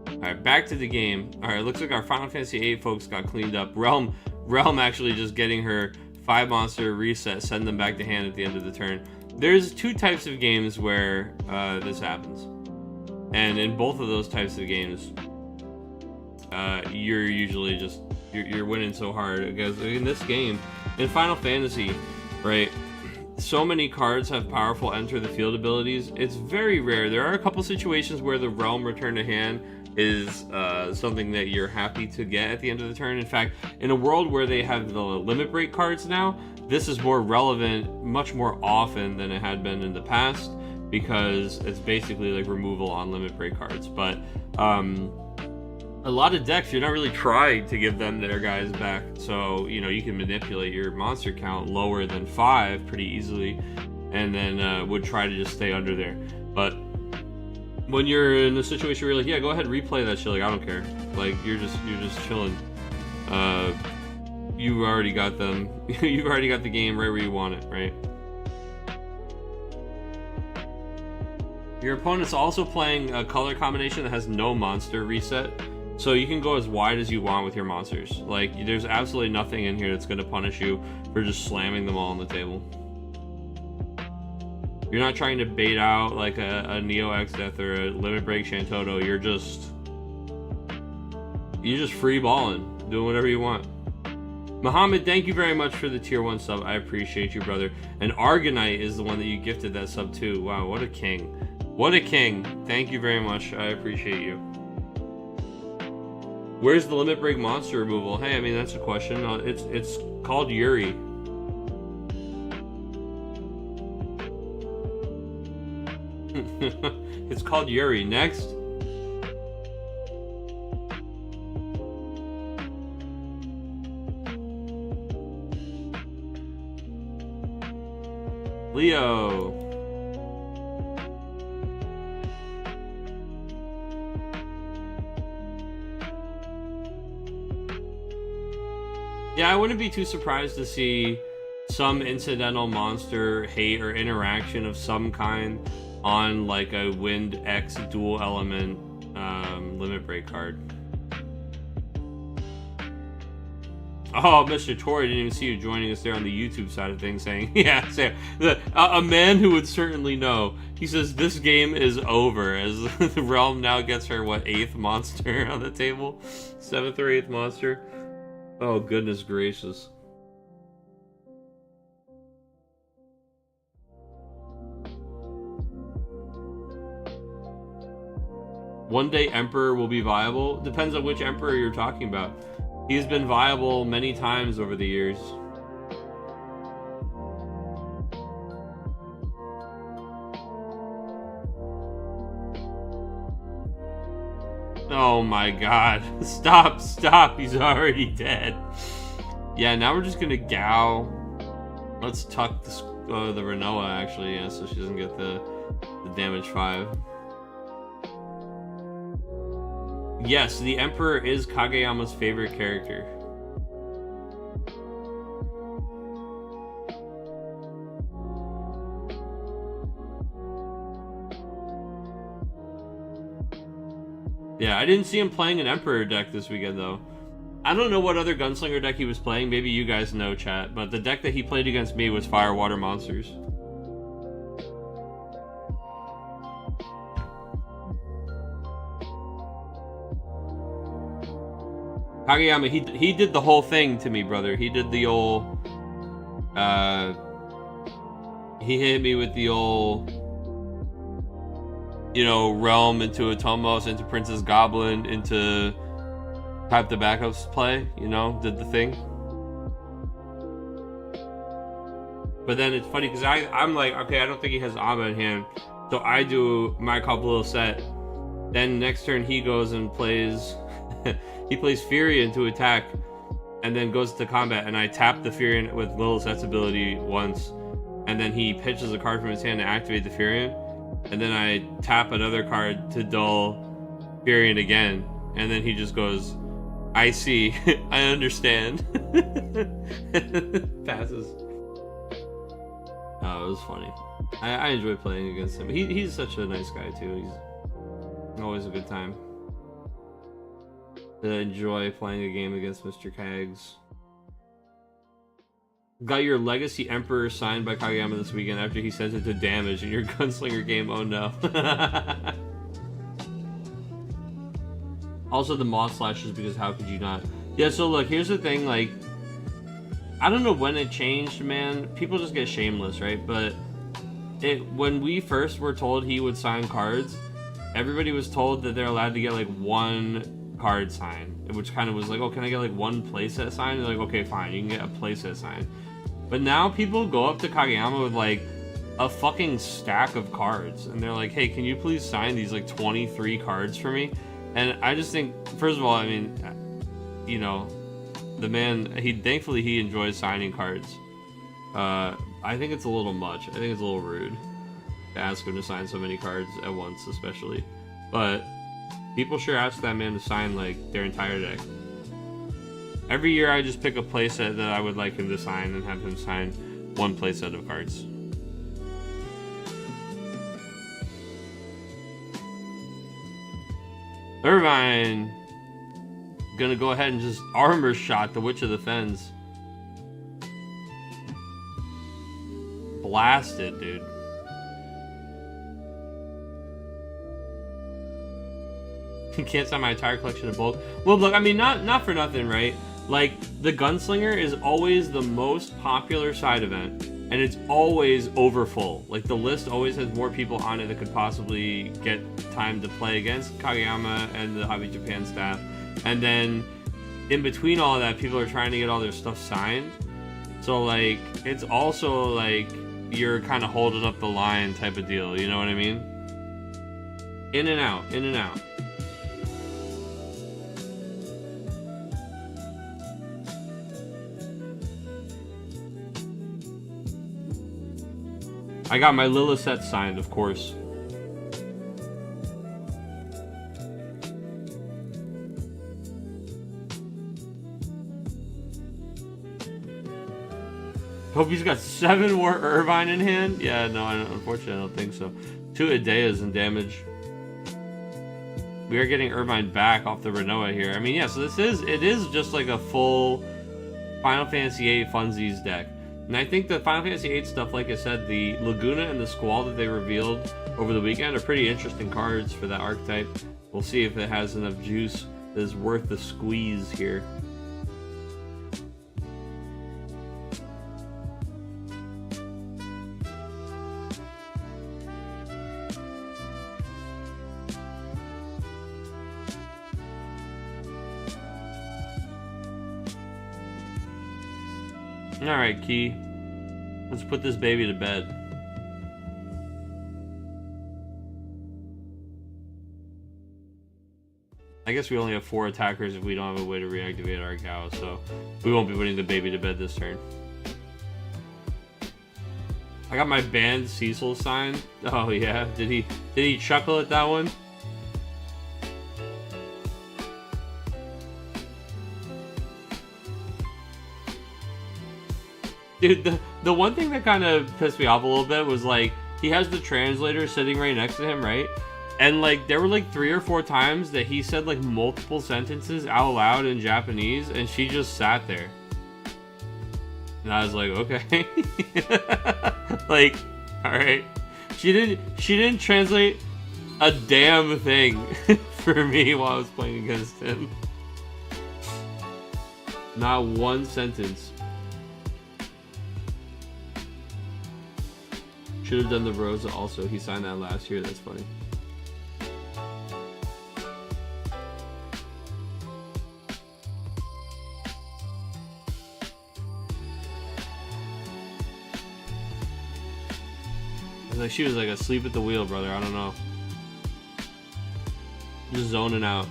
Alright, back to the game. Alright, looks like our Final Fantasy VIII folks got cleaned up. Realm actually just getting her 5-monster reset, send them back to hand at the end of the turn. There's 2 types of games where this happens. And in both of those types of games, you're usually just, you're winning so hard. Because in this game, in Final Fantasy, right, so many cards have powerful enter the field abilities. It's very rare. There are a couple situations where the Realm return to hand is something that you're happy to get at the end of the turn. In fact, in a world where they have the limit break cards now, this is more relevant much more often than it had been in the past, because it's basically like removal on limit break cards. But a lot of decks, you're not really trying to give them their guys back, so you know you can manipulate your monster count lower than 5 pretty easily, and then would try to just stay under there. But when you're in a situation where you're like, yeah, go ahead, replay that shit, like, I don't care. Like, you're just chilling. You already got them. You've already got the game right where you want it, right? Your opponent's also playing a color combination that has no monster reset, so you can go as wide as you want with your monsters. Like, there's absolutely nothing in here that's going to punish you for just slamming them all on the table. You're not trying to bait out like a Neo X Death or a Limit Break Shantoto. You're just free balling, doing whatever you want. Muhammad, thank you very much for the tier 1 sub. I appreciate you, brother. And Argonite is the one that you gifted that sub too. Wow, what a king. What a king. Thank you very much. I appreciate you. Where's the Limit Break monster removal? Hey, I mean, that's a question. It's called Yuri. It's called Yuri. Next. Leo. Yeah, I wouldn't be too surprised to see some incidental monster hate or interaction of some kind on like a Wind X dual element limit break card. Oh, Mr. Tori, didn't even see you joining us there on the YouTube side of things, saying, yeah, a man who would certainly know. He says this game is over as the Realm now gets her, what, 8th monster on the table? 7th or 8th monster? Oh, goodness gracious. One day Emperor will be viable. Depends on which Emperor you're talking about. He's been viable many times over the years. Oh my god. Stop. He's already dead. Yeah, now we're just gonna Gao. Let's tuck the Renoa, actually, yeah, so she doesn't get the damage 5. Yes, the Emperor is Kageyama's favorite character. Yeah, I didn't see him playing an Emperor deck this weekend, though. I don't know what other Gunslinger deck he was playing. Maybe you guys know, chat. But the deck that he played against me was Fire Water Monsters. Kageyama, he did the whole thing to me, brother. He did the old... he hit me with the old... You know, Realm into Atomos, into Princess Goblin, into Type the Backups play, you know, did the thing. But then it's funny, because I'm like, okay, I don't think he has Aba in hand. So I do my couple little set. Then next turn he goes and plays... he plays Furion to attack, and then goes to combat, and I tap the Furion with Lilith's ability once, and then he pitches a card from his hand to activate the Furion, and then I tap another card to dull Furion again, and then he just goes, I see, I understand. Passes. Oh, it was funny. I enjoy playing against him. He's such a nice guy too. He's always a good time to enjoy playing a game against Mr. Kags. Got your Legacy Emperor signed by Kageyama this weekend after he sent it to damage in your Gunslinger game. Oh no. Also the Moth Slashes, because how could you not? Yeah, so look, here's the thing, like, I don't know when it changed, man. People just get shameless, right? But when we first were told he would sign cards, everybody was told that they're allowed to get like one card sign, which kind of was like, oh, can I get like one playset sign? They're like, okay, fine, you can get a playset sign. But now people go up to Kageyama with like a fucking stack of cards, and they're like, hey, can you please sign these like 23 cards for me? And I just think, first of all, I mean, you know, the man, thankfully he enjoys signing cards. I think it's a little much. I think it's a little rude to ask him to sign so many cards at once, especially. But people sure ask that man to sign like their entire deck. Every year I just pick a playset that I would like him to sign and have him sign one playset of cards. Irvine gonna go ahead and just armor shot the Witch of the Fens. Blasted, dude. You can't sign my entire collection of bulk. Well, look, I mean, not for nothing, right? Like, the Gunslinger is always the most popular side event, and it's always over full. Like, the list always has more people on it that could possibly get time to play against Kageyama and the Hobby Japan staff. And then, in between all of that, people are trying to get all their stuff signed. So, like, it's also, like, you're kind of holding up the line type of deal, you know what I mean? In and out, in and out. I got my Lilith set signed, of course. Hope he's got 7 more Irvine in hand. Yeah, no, unfortunately, I don't think so. 2 Hideas in damage. We are getting Irvine back off the Renoa here. I mean, yeah, so it is just like a full Final Fantasy VIII Funsies deck. And I think the Final Fantasy VIII stuff, like I said, the Laguna and the Squall that they revealed over the weekend are pretty interesting cards for that archetype. We'll see if it has enough juice that is worth the squeeze here. Alright, Key. Let's put this baby to bed. I guess we only have 4 attackers if we don't have a way to reactivate our Gao, so we won't be putting the baby to bed this turn. I got my banned Cecil sign. Oh yeah, did he chuckle at that one? Dude, the one thing that kind of pissed me off a little bit was, like, he has the translator sitting right next to him, right? And, like, there were, like, 3 or 4 times that he said, like, multiple sentences out loud in Japanese, and she just sat there. And I was like, okay. Like, alright. She didn't translate a damn thing for me while I was playing against him. Not one sentence. Should have done the Rosa also. He signed that last year. That's funny. Like, she was like asleep at the wheel, brother. I don't know. Just zoning out.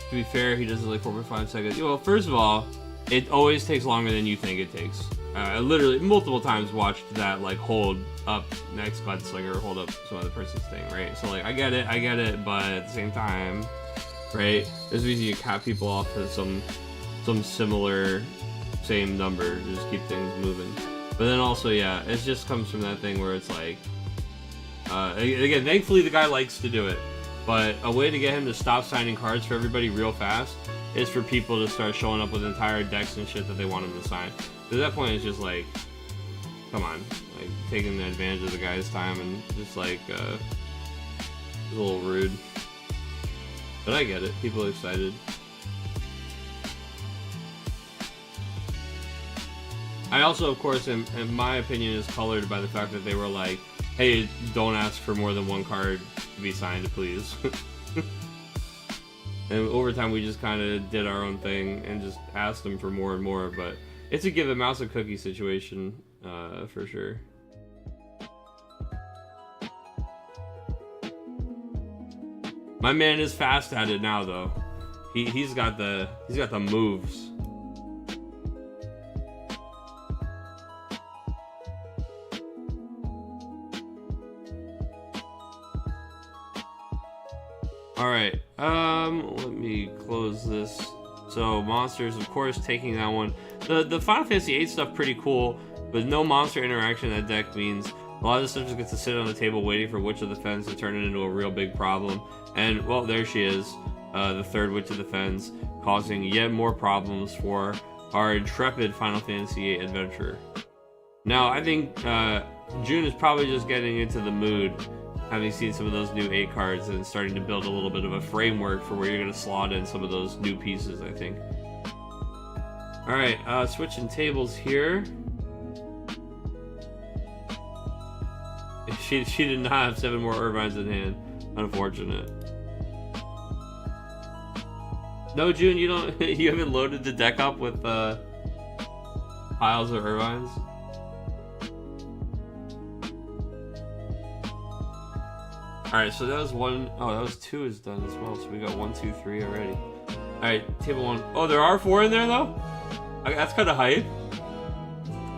To be fair, he does it like 4.5 seconds. Well, first of all, it always takes longer than you think it takes. I literally multiple times watched that, like, hold up next Gunslinger, hold up some other person's thing, right? So, like, I get it, but at the same time, right? It's easy to cap people off to some similar same number to just keep things moving. But then also, yeah, it just comes from that thing where it's like, again, thankfully the guy likes to do it. But a way to get him to stop signing cards for everybody real fast is for people to start showing up with entire decks and shit that they want him to sign. So at that point, it's just like, come on, like, taking advantage of the guy's time and just like, it's a little rude. But I get it, people are excited. I also, of course, in my opinion, is colored by the fact that they were like, hey, don't ask for more than 1 card to be signed, please. And over time, we just kind of did our own thing and just asked them for more and more. But it's a give a mouse a cookie situation, for sure. My man is fast at it now, though. He's got the moves. Alright, let me close this. So, monsters, of course, taking that one. The Final Fantasy VIII stuff pretty cool, but no monster interaction in that deck means a lot of the stuff just gets to sit on the table waiting for Witch of the Fens to turn it into a real big problem. And, well, there she is, the 3rd Witch of the Fens, causing yet more problems for our intrepid Final Fantasy VIII adventurer. Now, I think June is probably just getting into the mood, having seen some of those new 8 cards and starting to build a little bit of a framework for where you're going to slot in some of those new pieces, I think. Alright, switching tables here. She did not have 7 more Irvines in hand. Unfortunate. No, June, you haven't loaded the deck up with piles of Irvines? Alright, so that was 1. Oh, that was 2 is done as well. So we got 1, 2, 3 already. Alright, table 1. Oh, there are 4 in there though? That's kind of hype.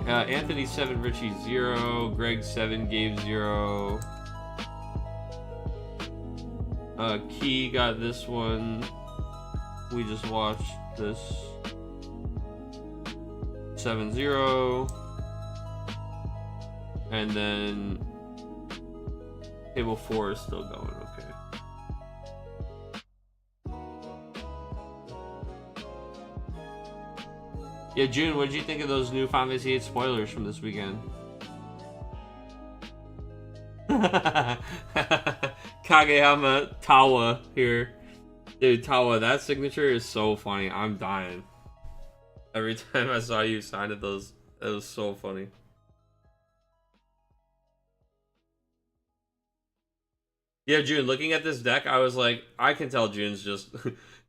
Anthony 7, Richie 0, Greg 7, Gabe 0. Key got this one. We just watched. this 7-0, and then table 4 is still going. Okay. Yeah, June, what did you think of those new Final Fantasy VIII spoilers from this weekend? Kageyama Tawa here. Dude, Tawa, that signature is so funny. I'm dying. Every time I saw you sign it, those, it was so funny. Yeah, June, looking at this deck, I was like, I can tell June's just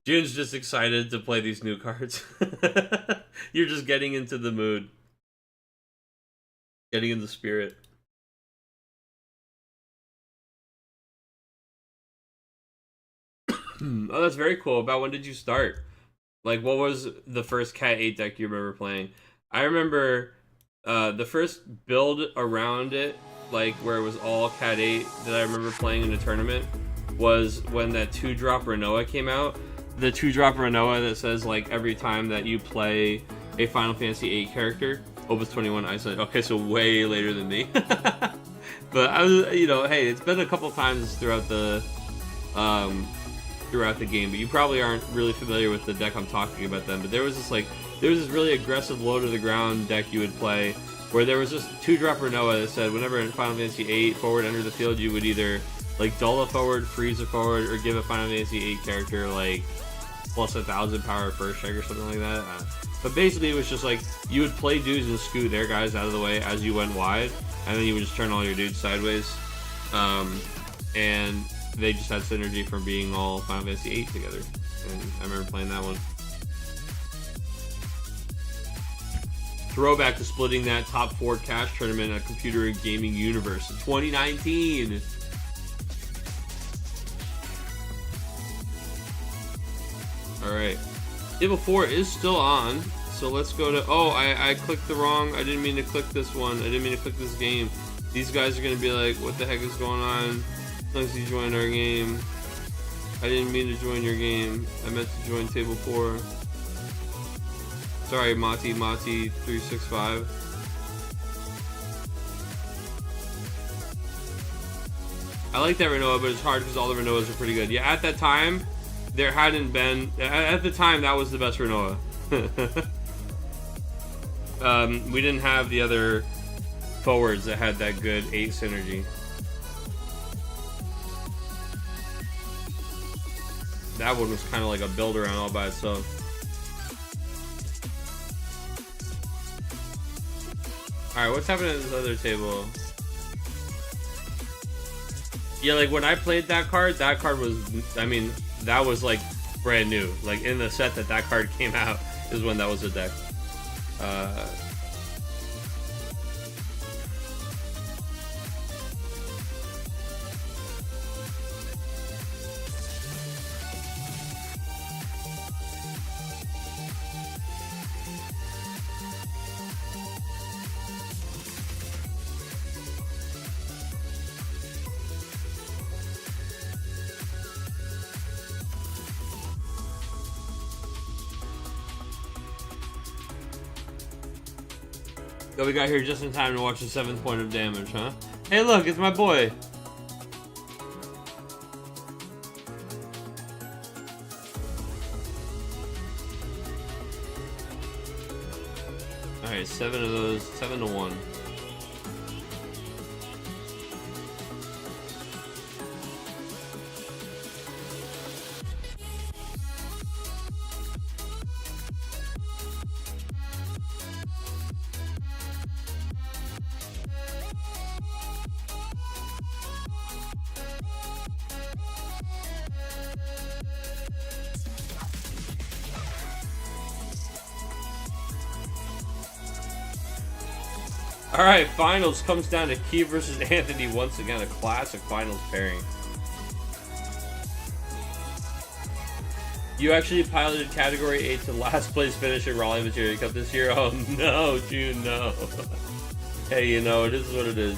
June's just excited to play these new cards. You're just getting into the mood. Getting in the spirit. Oh, that's very cool. About when did you start? Like, what was the first Cat 8 deck you remember playing? I remember the first build around it, like where it was all Cat 8 that I remember playing in a tournament, was when that 2-drop Renoa came out. The 2-drop Renoa that says, like, every time that you play a Final Fantasy 8 character, Opus 21 isolate. Okay, so way later than me. But I was, you know, hey, it's been a couple times throughout the game, but you probably aren't really familiar with the deck I'm talking about then. But there was this really aggressive low to the ground deck you would play, where there was just 2-drop Renoa that said whenever in Final Fantasy 8 forward enter the field, you would either like dull a forward, freeze a forward, or give a Final Fantasy 8 character like plus 1,000 power first strike or something like that. But basically, it was just like you would play dudes and scoot their guys out of the way as you went wide, and then you would just turn all your dudes sideways. And they just had synergy from being all Final Fantasy 8 together. And I remember playing that one. Throwback to splitting that top 4 cash tournament at Computer and Gaming Universe in 2019. Alright. Table 4 is still on. So let's go to... Oh, I clicked the wrong... I didn't mean to click this one. I didn't mean to click this game. These guys are going to be like, what the heck is going on? Thanks you joined our game. I didn't mean to join your game. I meant to join table 4. Sorry, Mati 365. I like that Renoa, but it's hard because all the Renoas are pretty good. Yeah, at that time, there hadn't been... At the time, that was the best Renoa. We didn't have the other forwards that had that good 8 synergy. That one was kind of like a build around all by itself. Alright, what's happening at this other table? Yeah, like when I played that card was, I mean, that was like brand new. Like in the set that card came out is when that was a deck. So we got here just in time to watch the 7th point of damage, huh? Hey look, it's my boy! Alright, 7 of those, 7 to 1. Alright, finals comes down to Key versus Anthony once again, a classic finals pairing. You actually piloted Category 8 to last place finish at Raleigh Material Cup this year? Oh no, June, no. Hey, you know, it is what it is.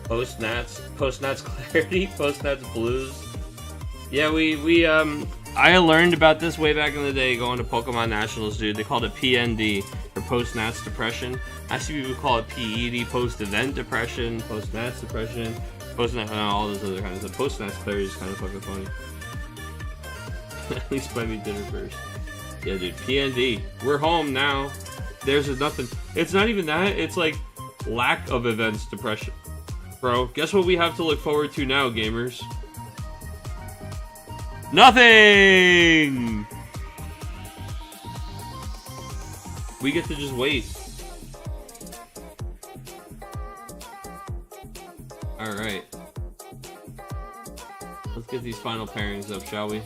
Post-Nats Clarity, Post-Nats Blues. Yeah, I learned about this way back in the day going to Pokemon Nationals, dude. They called it PND, for Post-Nats Depression. I see people call it PED, Post-Event Depression, Post-Nats Depression, Post-Nats, all those other kinds of stuff. Post-Nats Clarity is kind of fucking funny. At least Bubby did it first. Yeah, dude, PND. We're home now. There's nothing. It's not even that. It's like lack of events depression. Bro, guess what we have to look forward to now, gamers? Nothing! We get to just wait. Alright. Let's get these final pairings up, shall we?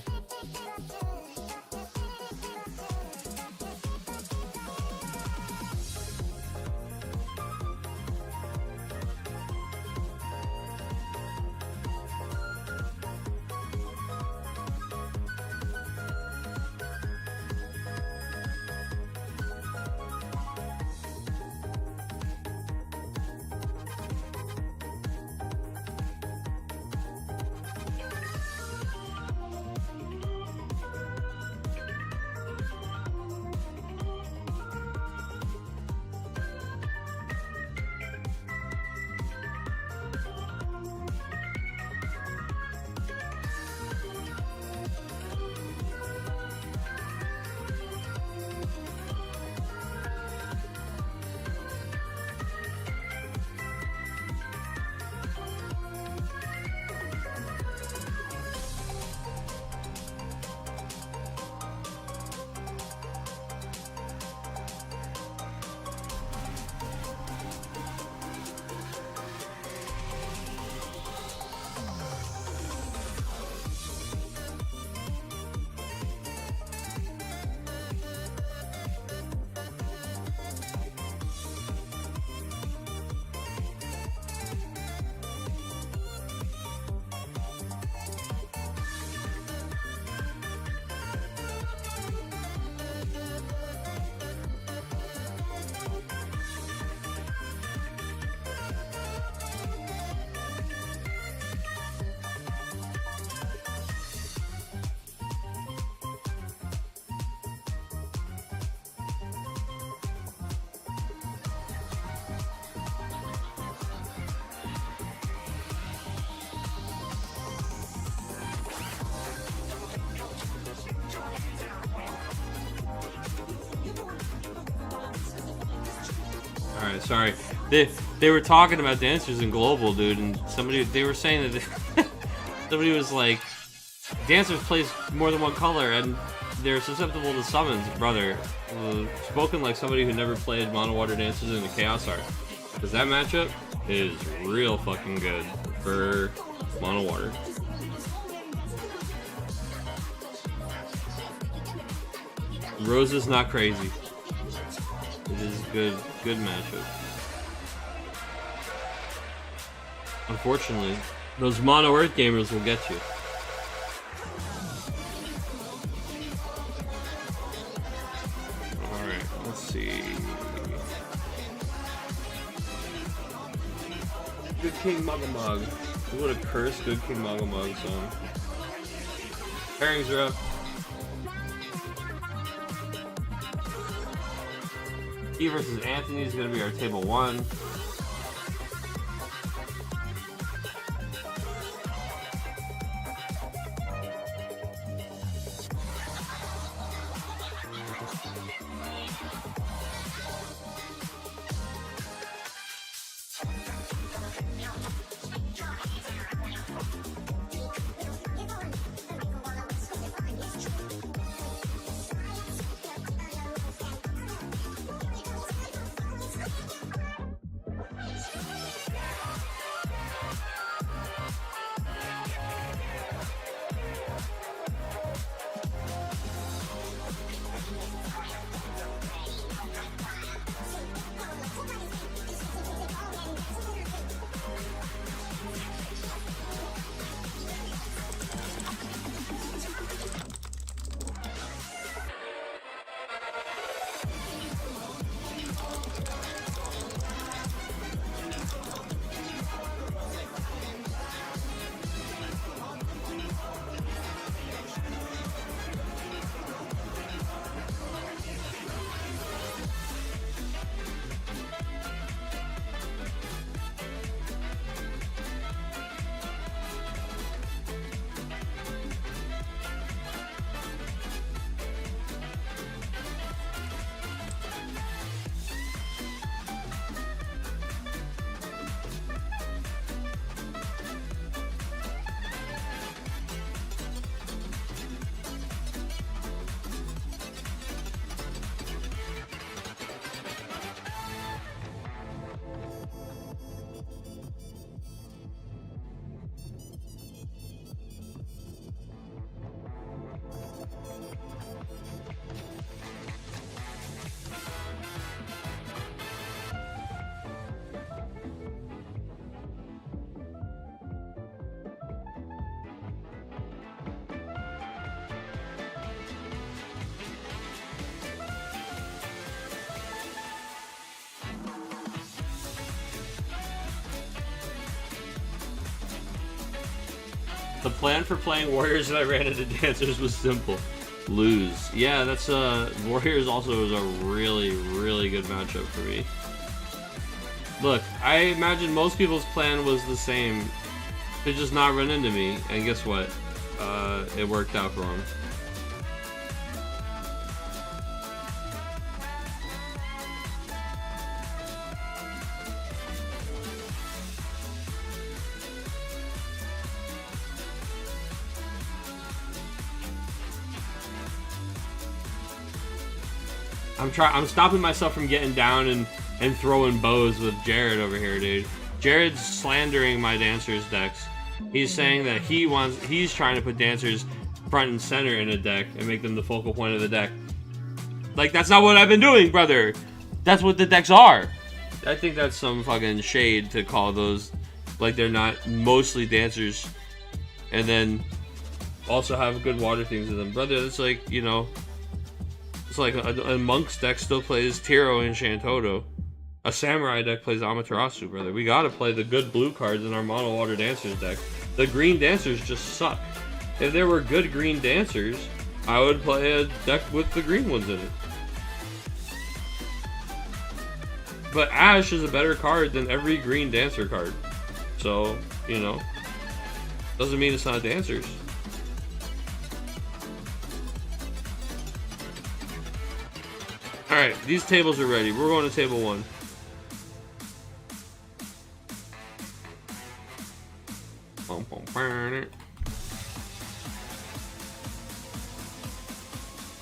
Alright, sorry. They were talking about dancers in Global, dude, and they were saying that somebody was like, dancers plays more than one color and they're susceptible to summons, brother. Spoken like somebody who never played Mono Water Dancers in the Chaos Art. Because that matchup is real fucking good for Mono Water. Rose is not crazy. It is good matchup. Unfortunately, those Mono Earth gamers will get you. Alright, let's see. Good King Mugamog. What a curse Good King Mugamog song. Pairings are up. He versus Anthony is going to be our table 1. The plan for playing Warriors when I ran into Dancers was simple. Lose. Yeah, that's Warriors also is a really, really good matchup for me. Look, I imagine most people's plan was the same. To just not run into me, and guess what? It worked out for them. I'm stopping myself from getting down and throwing bows with Jared over here, dude. Jared's slandering my Dancers decks. He's saying that he's trying to put Dancers front and center in a deck and make them the focal point of the deck. Like, that's not what I've been doing, brother. That's what the decks are. I think that's some fucking shade to call those like they're not mostly Dancers and then also have good water things in them. Brother, it's like, you know, it's like a Monk's deck still plays Tiro and Shantoto. A Samurai deck plays Amaterasu, brother. We gotta play the good blue cards in our Mono Water Dancers deck. The green Dancers just suck. If there were good green Dancers, I would play a deck with the green ones in it. But Ash is a better card than every green Dancer card. So, you know, doesn't mean it's not Dancers. Alright, these tables are ready. We're going to table 1.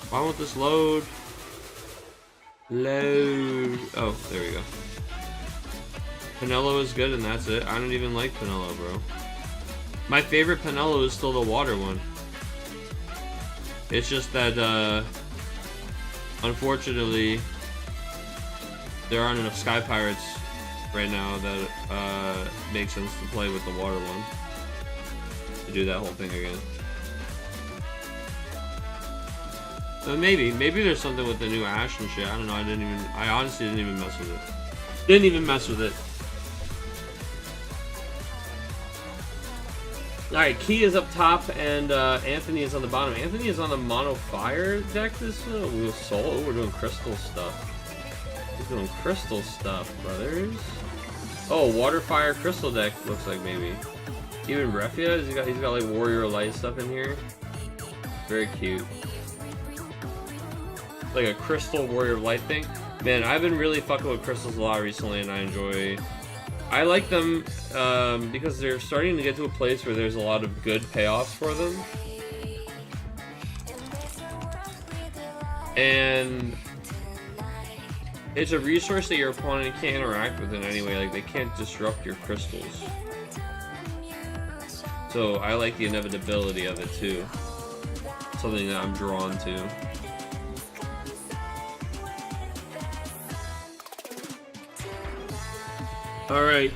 Why won't this load? Load. Oh, there we go. Pinello is good and that's it. I don't even like Pinello, bro. My favorite Pinello is still the water one. It's just that, unfortunately, there aren't enough Sky Pirates right now that makes sense to play with the water one. To do that whole thing again. Maybe there's something with the new Ash and shit. I don't know. I honestly didn't even mess with it. Didn't even mess with it. Alright, Key is up top and Anthony is on the bottom. Anthony is on the Mono Fire deck this Soul. Oh, we're doing crystal stuff. We're doing crystal stuff, brothers. Oh, Water Fire Crystal deck looks like maybe. Even Refia, he's got like Warrior Light stuff in here. Very cute. Like a Crystal Warrior Light thing. Man, I've been really fucking with crystals a lot recently, and I like them because they're starting to get to a place where there's a lot of good payoffs for them. And it's a resource that your opponent can't interact with in any way. Like, they can't disrupt your crystals. So I like the inevitability of it too. Something that I'm drawn to. Alright.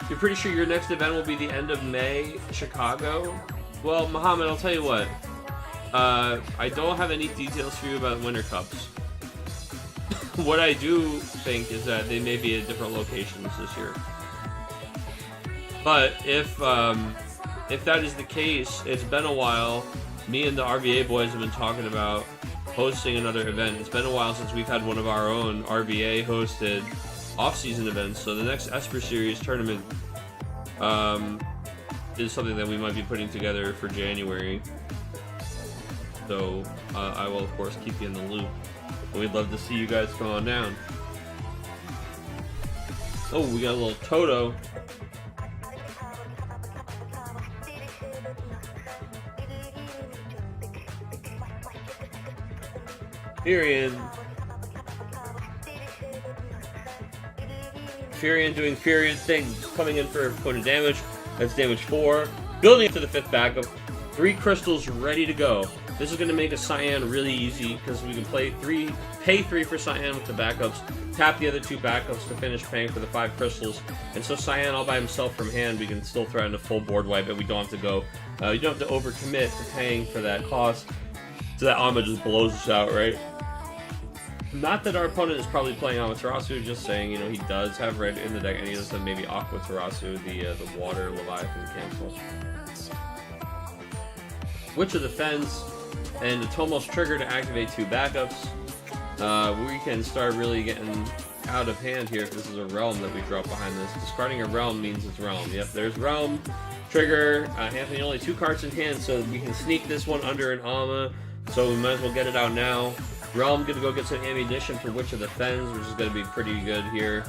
You're pretty sure your next event will be the end of May, Chicago? Well, Muhammad, I'll tell you what. I don't have any details for you about Winter Cups. What I do think is that they may be at different locations this year. But if that is the case, it's been a while. Me and the RVA boys have been talking about hosting another event. It's been a while since we've had one of our own RVA hosted off-season events. So the next Esper Series tournament is something that we might be putting together for January. So I will of course keep you in the loop. We'd love to see you guys come on down. Oh, we got a little Toto. Furion doing Furion things, coming in for a point of damage. That's damage 4. Building into the 5th backup. 3 crystals ready to go. This is going to make a Cyan really easy because we can pay 3 for Cyan with the backups, tap the other 2 backups to finish paying for the 5 crystals. And so Cyan all by himself from hand, we can still threaten a full board wipe, and we don't have to go. You don't have to overcommit to paying for that cost. So that Amma just blows us out, right? Not that our opponent is probably playing Amaterasu, just saying, you know, he does have red in the deck, and he does have maybe Aqua Terasu, the water Leviathan cancel. Witch of the Fens, and the Tomos trigger to activate 2 backups. We can start really getting out of hand here if this is a Realm that we drop behind this. Discarding a Realm means it's Realm. Yep, there's Realm. Trigger. Anthony, only 2 cards in hand, so we can sneak this one under an Amma, so we might as well get it out now. Realm gonna go get some ammunition for Witch of the Fens, which is gonna be pretty good here.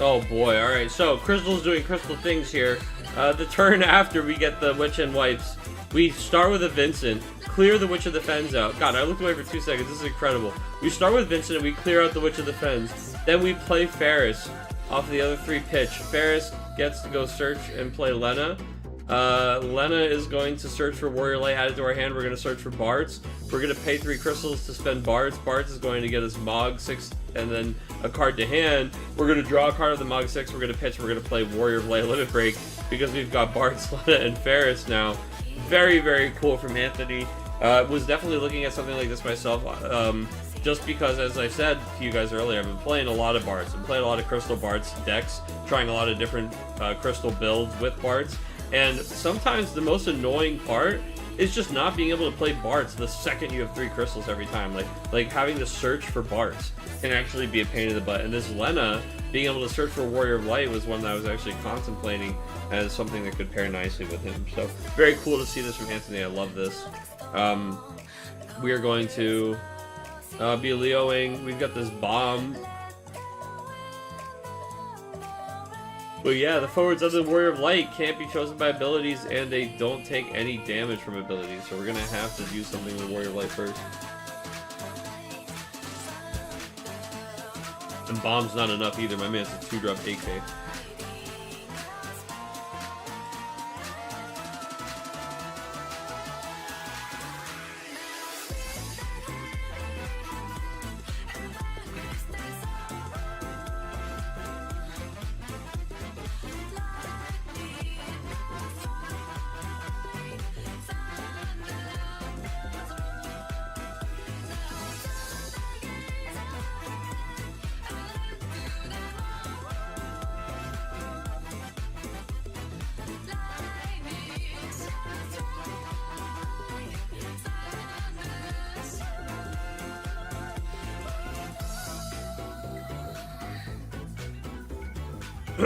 Oh boy, alright, so Crystal's doing crystal things here. The turn after we get the Witch and Wipes, we start with a Vincent, clear the Witch of the Fens out. God, I looked away for 2 seconds, this is incredible. We start with Vincent and we clear out the Witch of the Fens. Then we play Ferris off of the other 3 pitch. Ferris gets to go search and play Lena. Lena is going to search for Warrior Light added to our hand. We're going to search for Bards. We're going to pay 3 crystals to spend Bards. Bards is going to get us Mog 6 and then a card to hand. We're going to draw a card of the Mog 6. We're going to pitch. We're going to play Warrior of Light Limit Break because we've got Bards, Lena, and Ferris now. Very, very cool from Anthony. Was definitely looking at something like this myself. Just because, as I said to you guys earlier, I've been playing a lot of Bards. I've been playing a lot of Crystal Bards decks, trying a lot of different Crystal builds with Bards. And sometimes the most annoying part is just not being able to play Bards the second you have 3 crystals every time. Like having to search for Bards can actually be a pain in the butt. And this Lena, being able to search for Warrior of Light was one that I was actually contemplating as something that could pair nicely with him. So very cool to see this from Anthony. I love this. We are going to be Leoing. We've got this bomb. But yeah, the forwards of the Warrior of Light can't be chosen by abilities, and they don't take any damage from abilities. So we're going to have to do something with Warrior of Light first. And bomb's not enough either. My man's a 2-drop 8K.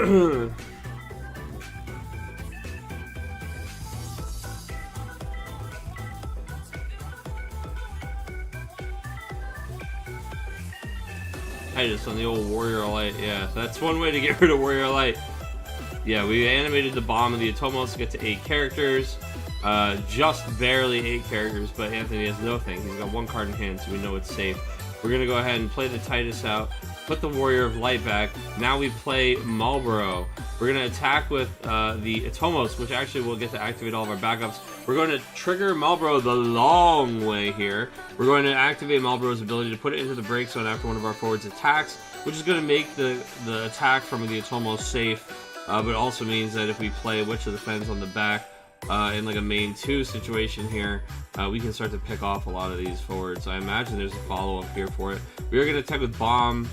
I just on the old Warrior Light, yeah. That's one way to get rid of Warrior Light. Yeah, we animated the bomb and the Atomos to get to 8 characters. Just barely 8 characters, but Anthony has no thing. He's got 1 card in hand, so we know it's safe. We're going to go ahead and play the Titus out, put the Warrior of Light back. Now we play Marlboro. We're going to attack with the Atomos, which actually will get to activate all of our backups. We're going to trigger Marlboro the long way here. We're going to activate Marlboro's ability to put it into the break zone after one of our forwards attacks, which is going to make the attack from the Atomos safe, but also means that if we play Witch of the Fens on the back, in like a main 2 situation here, we can start to pick off a lot of these forwards. I imagine there's a follow-up here for it. We are going to attack with Bomb.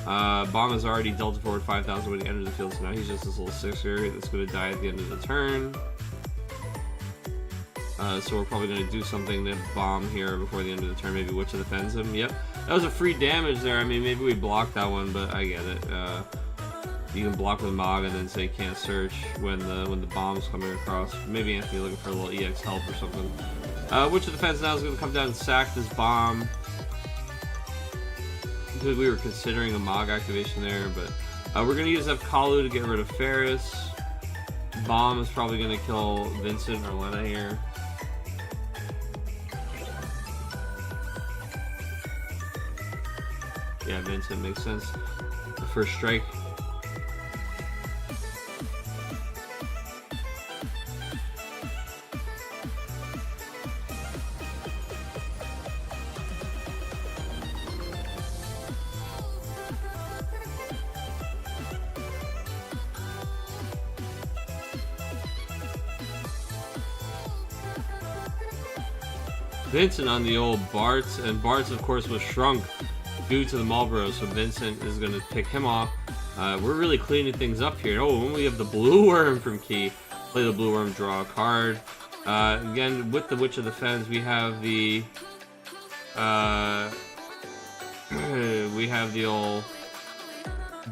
Bomb has already dealt a forward 5,000 when he enters the field, so now he's just this little 6er that's going to die at the end of the turn. So we're probably going to do something to Bomb here before the end of the turn. Maybe Witch of the Fens him. Yep, that was a free damage there. I mean, maybe we blocked that one, but I get it. You can block with Mog and then say can't search when the bomb's coming across. Maybe Anthony looking for a little EX help or something. Witch of the Fens now is going to come down and sack this bomb. Because we were considering a Mog activation there, but we're going to use Kalu to get rid of Ferris. Bomb is probably going to kill Vincent or Lena here. Yeah, Vincent makes sense. The first strike. Vincent on the old Bartz, and Bartz of course was shrunk due to the Marlboro, so Vincent is going to pick him off. We're really cleaning things up here. Oh, when we have the Blue Worm from Key, play the Blue Worm, draw a card. Again, with the Witch of the Fens, we have the old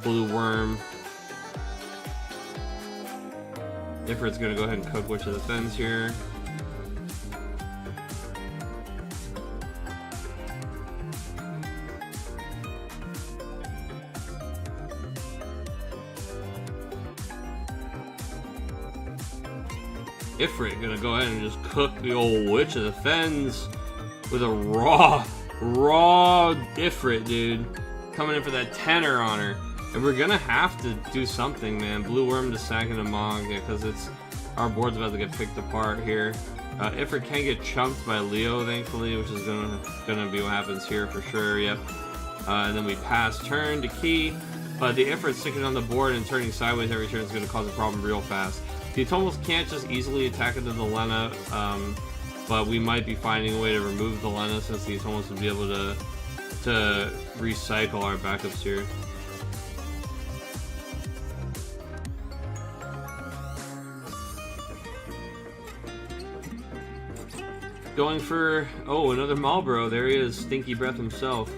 Blue Worm. Ifrit's going to go ahead and cook Witch of the Fens here. Ifrit gonna go ahead and just cook the old Witch of the Fens with a raw Ifrit, dude. Coming in for that 10er on her. And we're gonna have to do something, man. Blue Worm to sack into Mog, because it's our board's about to get picked apart here. Ifrit can get chunked by Leo, thankfully, which is gonna be what happens here for sure. Yep. And then we pass turn to Key. The Ifrit sticking on the board and turning sideways every turn is gonna cause a problem real fast. The Atomos can't just easily attack into the Lena, but we might be finding a way to remove the Lena since the Atomos would be able to recycle our backups here. Going for, oh, another Marlboro. There he is, Stinky Breath himself.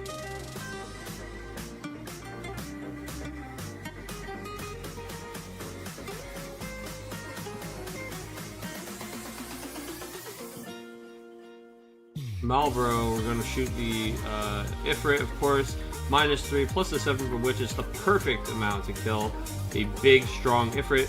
Marlboro, we're going to shoot the Ifrit, of course. -3 plus the 7 for Witch is the perfect amount to kill a big, strong Ifrit.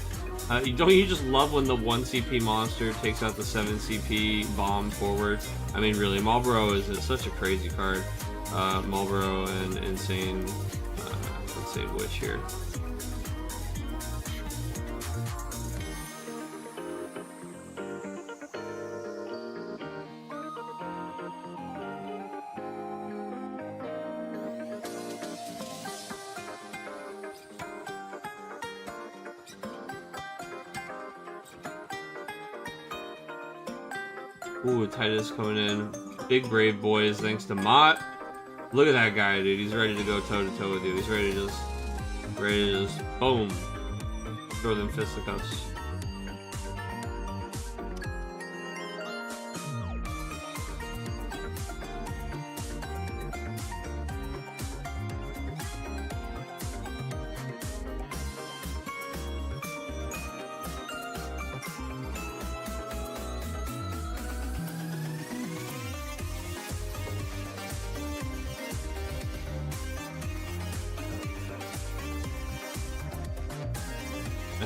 Don't you just love when the 1 CP monster takes out the 7 CP bomb forwards? I mean, really, Marlboro is such a crazy card. Marlboro and Insane Witch here. Ooh, Titus coming in. Big brave boys, thanks to Mott. Look at that guy, dude. He's ready to go toe-to-toe with you. He's ready to just, boom, throw them fisticuffs.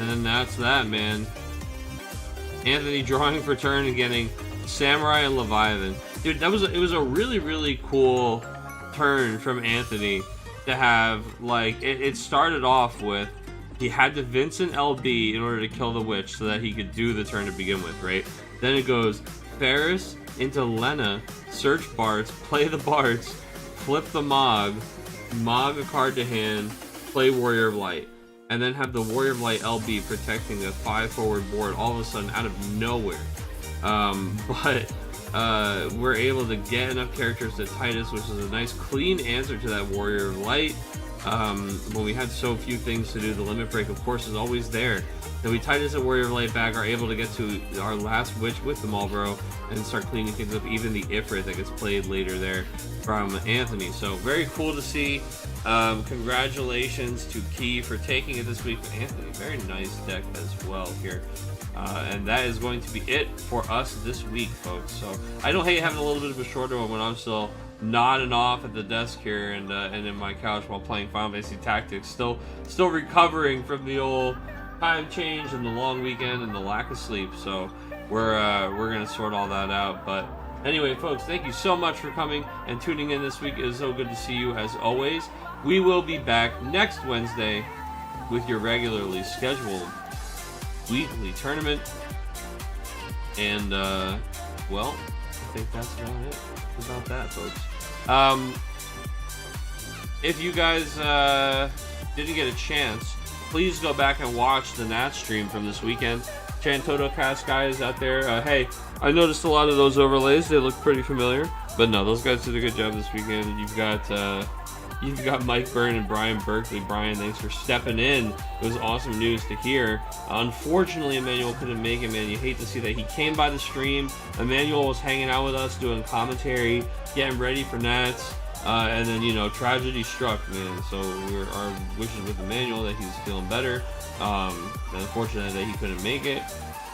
And then that's that, man. Anthony drawing for turn and getting Samurai and Leviathan. Dude, it was a really, really cool turn from Anthony to have. Like, it started off with, he had to Vincent LB in order to kill the witch so that he could do the turn to begin with, right? Then it goes Ferris into Lena, search Bards, play the Bards, flip the Mog a card to hand, play Warrior of Light, and then have the Warrior of Light LB protecting a 5 forward board all of a sudden out of nowhere. But we're able to get enough characters to Titus, which is a nice clean answer to that Warrior of Light. When we had so few things to do, the limit break of course is always there. Then we Titus and Warrior of Light back, are able to get to our last witch with the Marlboro and start cleaning things up, even the Ifrit that gets played later there from Anthony. So very cool to see. Congratulations to Key for taking it this week. Anthony, very nice deck as well here. And that is going to be it for us this week, folks. So I don't hate having a little bit of a shorter one when I'm still nodding off at the desk here and in my couch while playing Final Fantasy Tactics. Still recovering from the old time change and the long weekend and the lack of sleep. So we're gonna sort all that out. But anyway, folks, thank you so much for coming and tuning in this week. It is so good to see you as always. We will be back next Wednesday with your regularly scheduled weekly tournament. And well, I think that's about it about that, folks. If you guys didn't get a chance, please go back and watch the Nat stream from this weekend. Chantoto Cast guys out there. Hey, I noticed a lot of those overlays. They look pretty familiar. But no, those guys did a good job this weekend. You've got Mike Byrne and Brian Berkeley. Brian, thanks for stepping in. It was awesome news to hear. Unfortunately, Emmanuel couldn't make it, man. You hate to see that. He came by the stream. Emmanuel was hanging out with us, doing commentary, getting ready for Nats. And then, you know, tragedy struck, man. So our wishes with Emmanuel that he's feeling better. Unfortunate that he couldn't make it.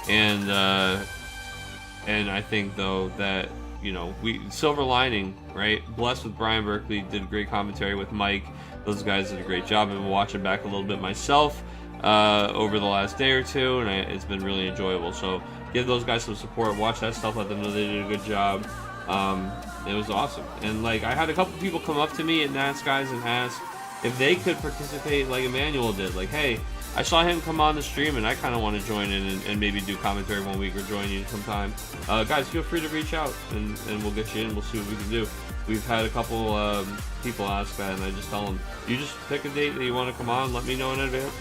And I think, though, that, you know, silver lining, right? Blessed with Brian Berkeley, did a great commentary with Mike. Those guys did a great job. I've been watching back a little bit myself over the last day or two, and it's been really enjoyable. So give those guys some support. Watch that stuff. Let them know they did a good job. It was awesome. And like, I had a couple people come up to me at Nats guys and ask if they could participate like Emmanuel did. Like, hey, I saw him come on the stream and I kind of want to join in and maybe do commentary one week or join you sometime. Guys, feel free to reach out and we'll get you in. We'll see what we can do. We've had a couple people ask that, and I just tell them, you just pick a date that you want to come on, let me know in advance.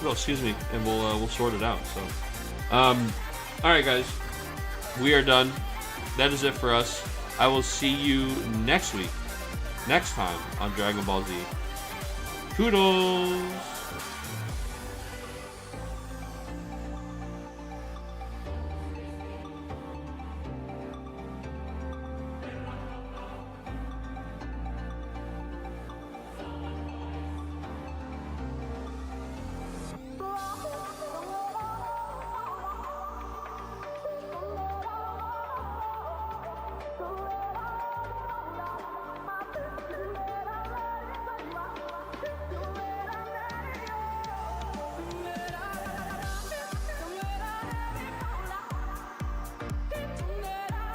No, excuse me, and we'll sort it out. So, all right, guys, we are done. That is it for us. I will see you next time on Dragon Ball Z. Toodles!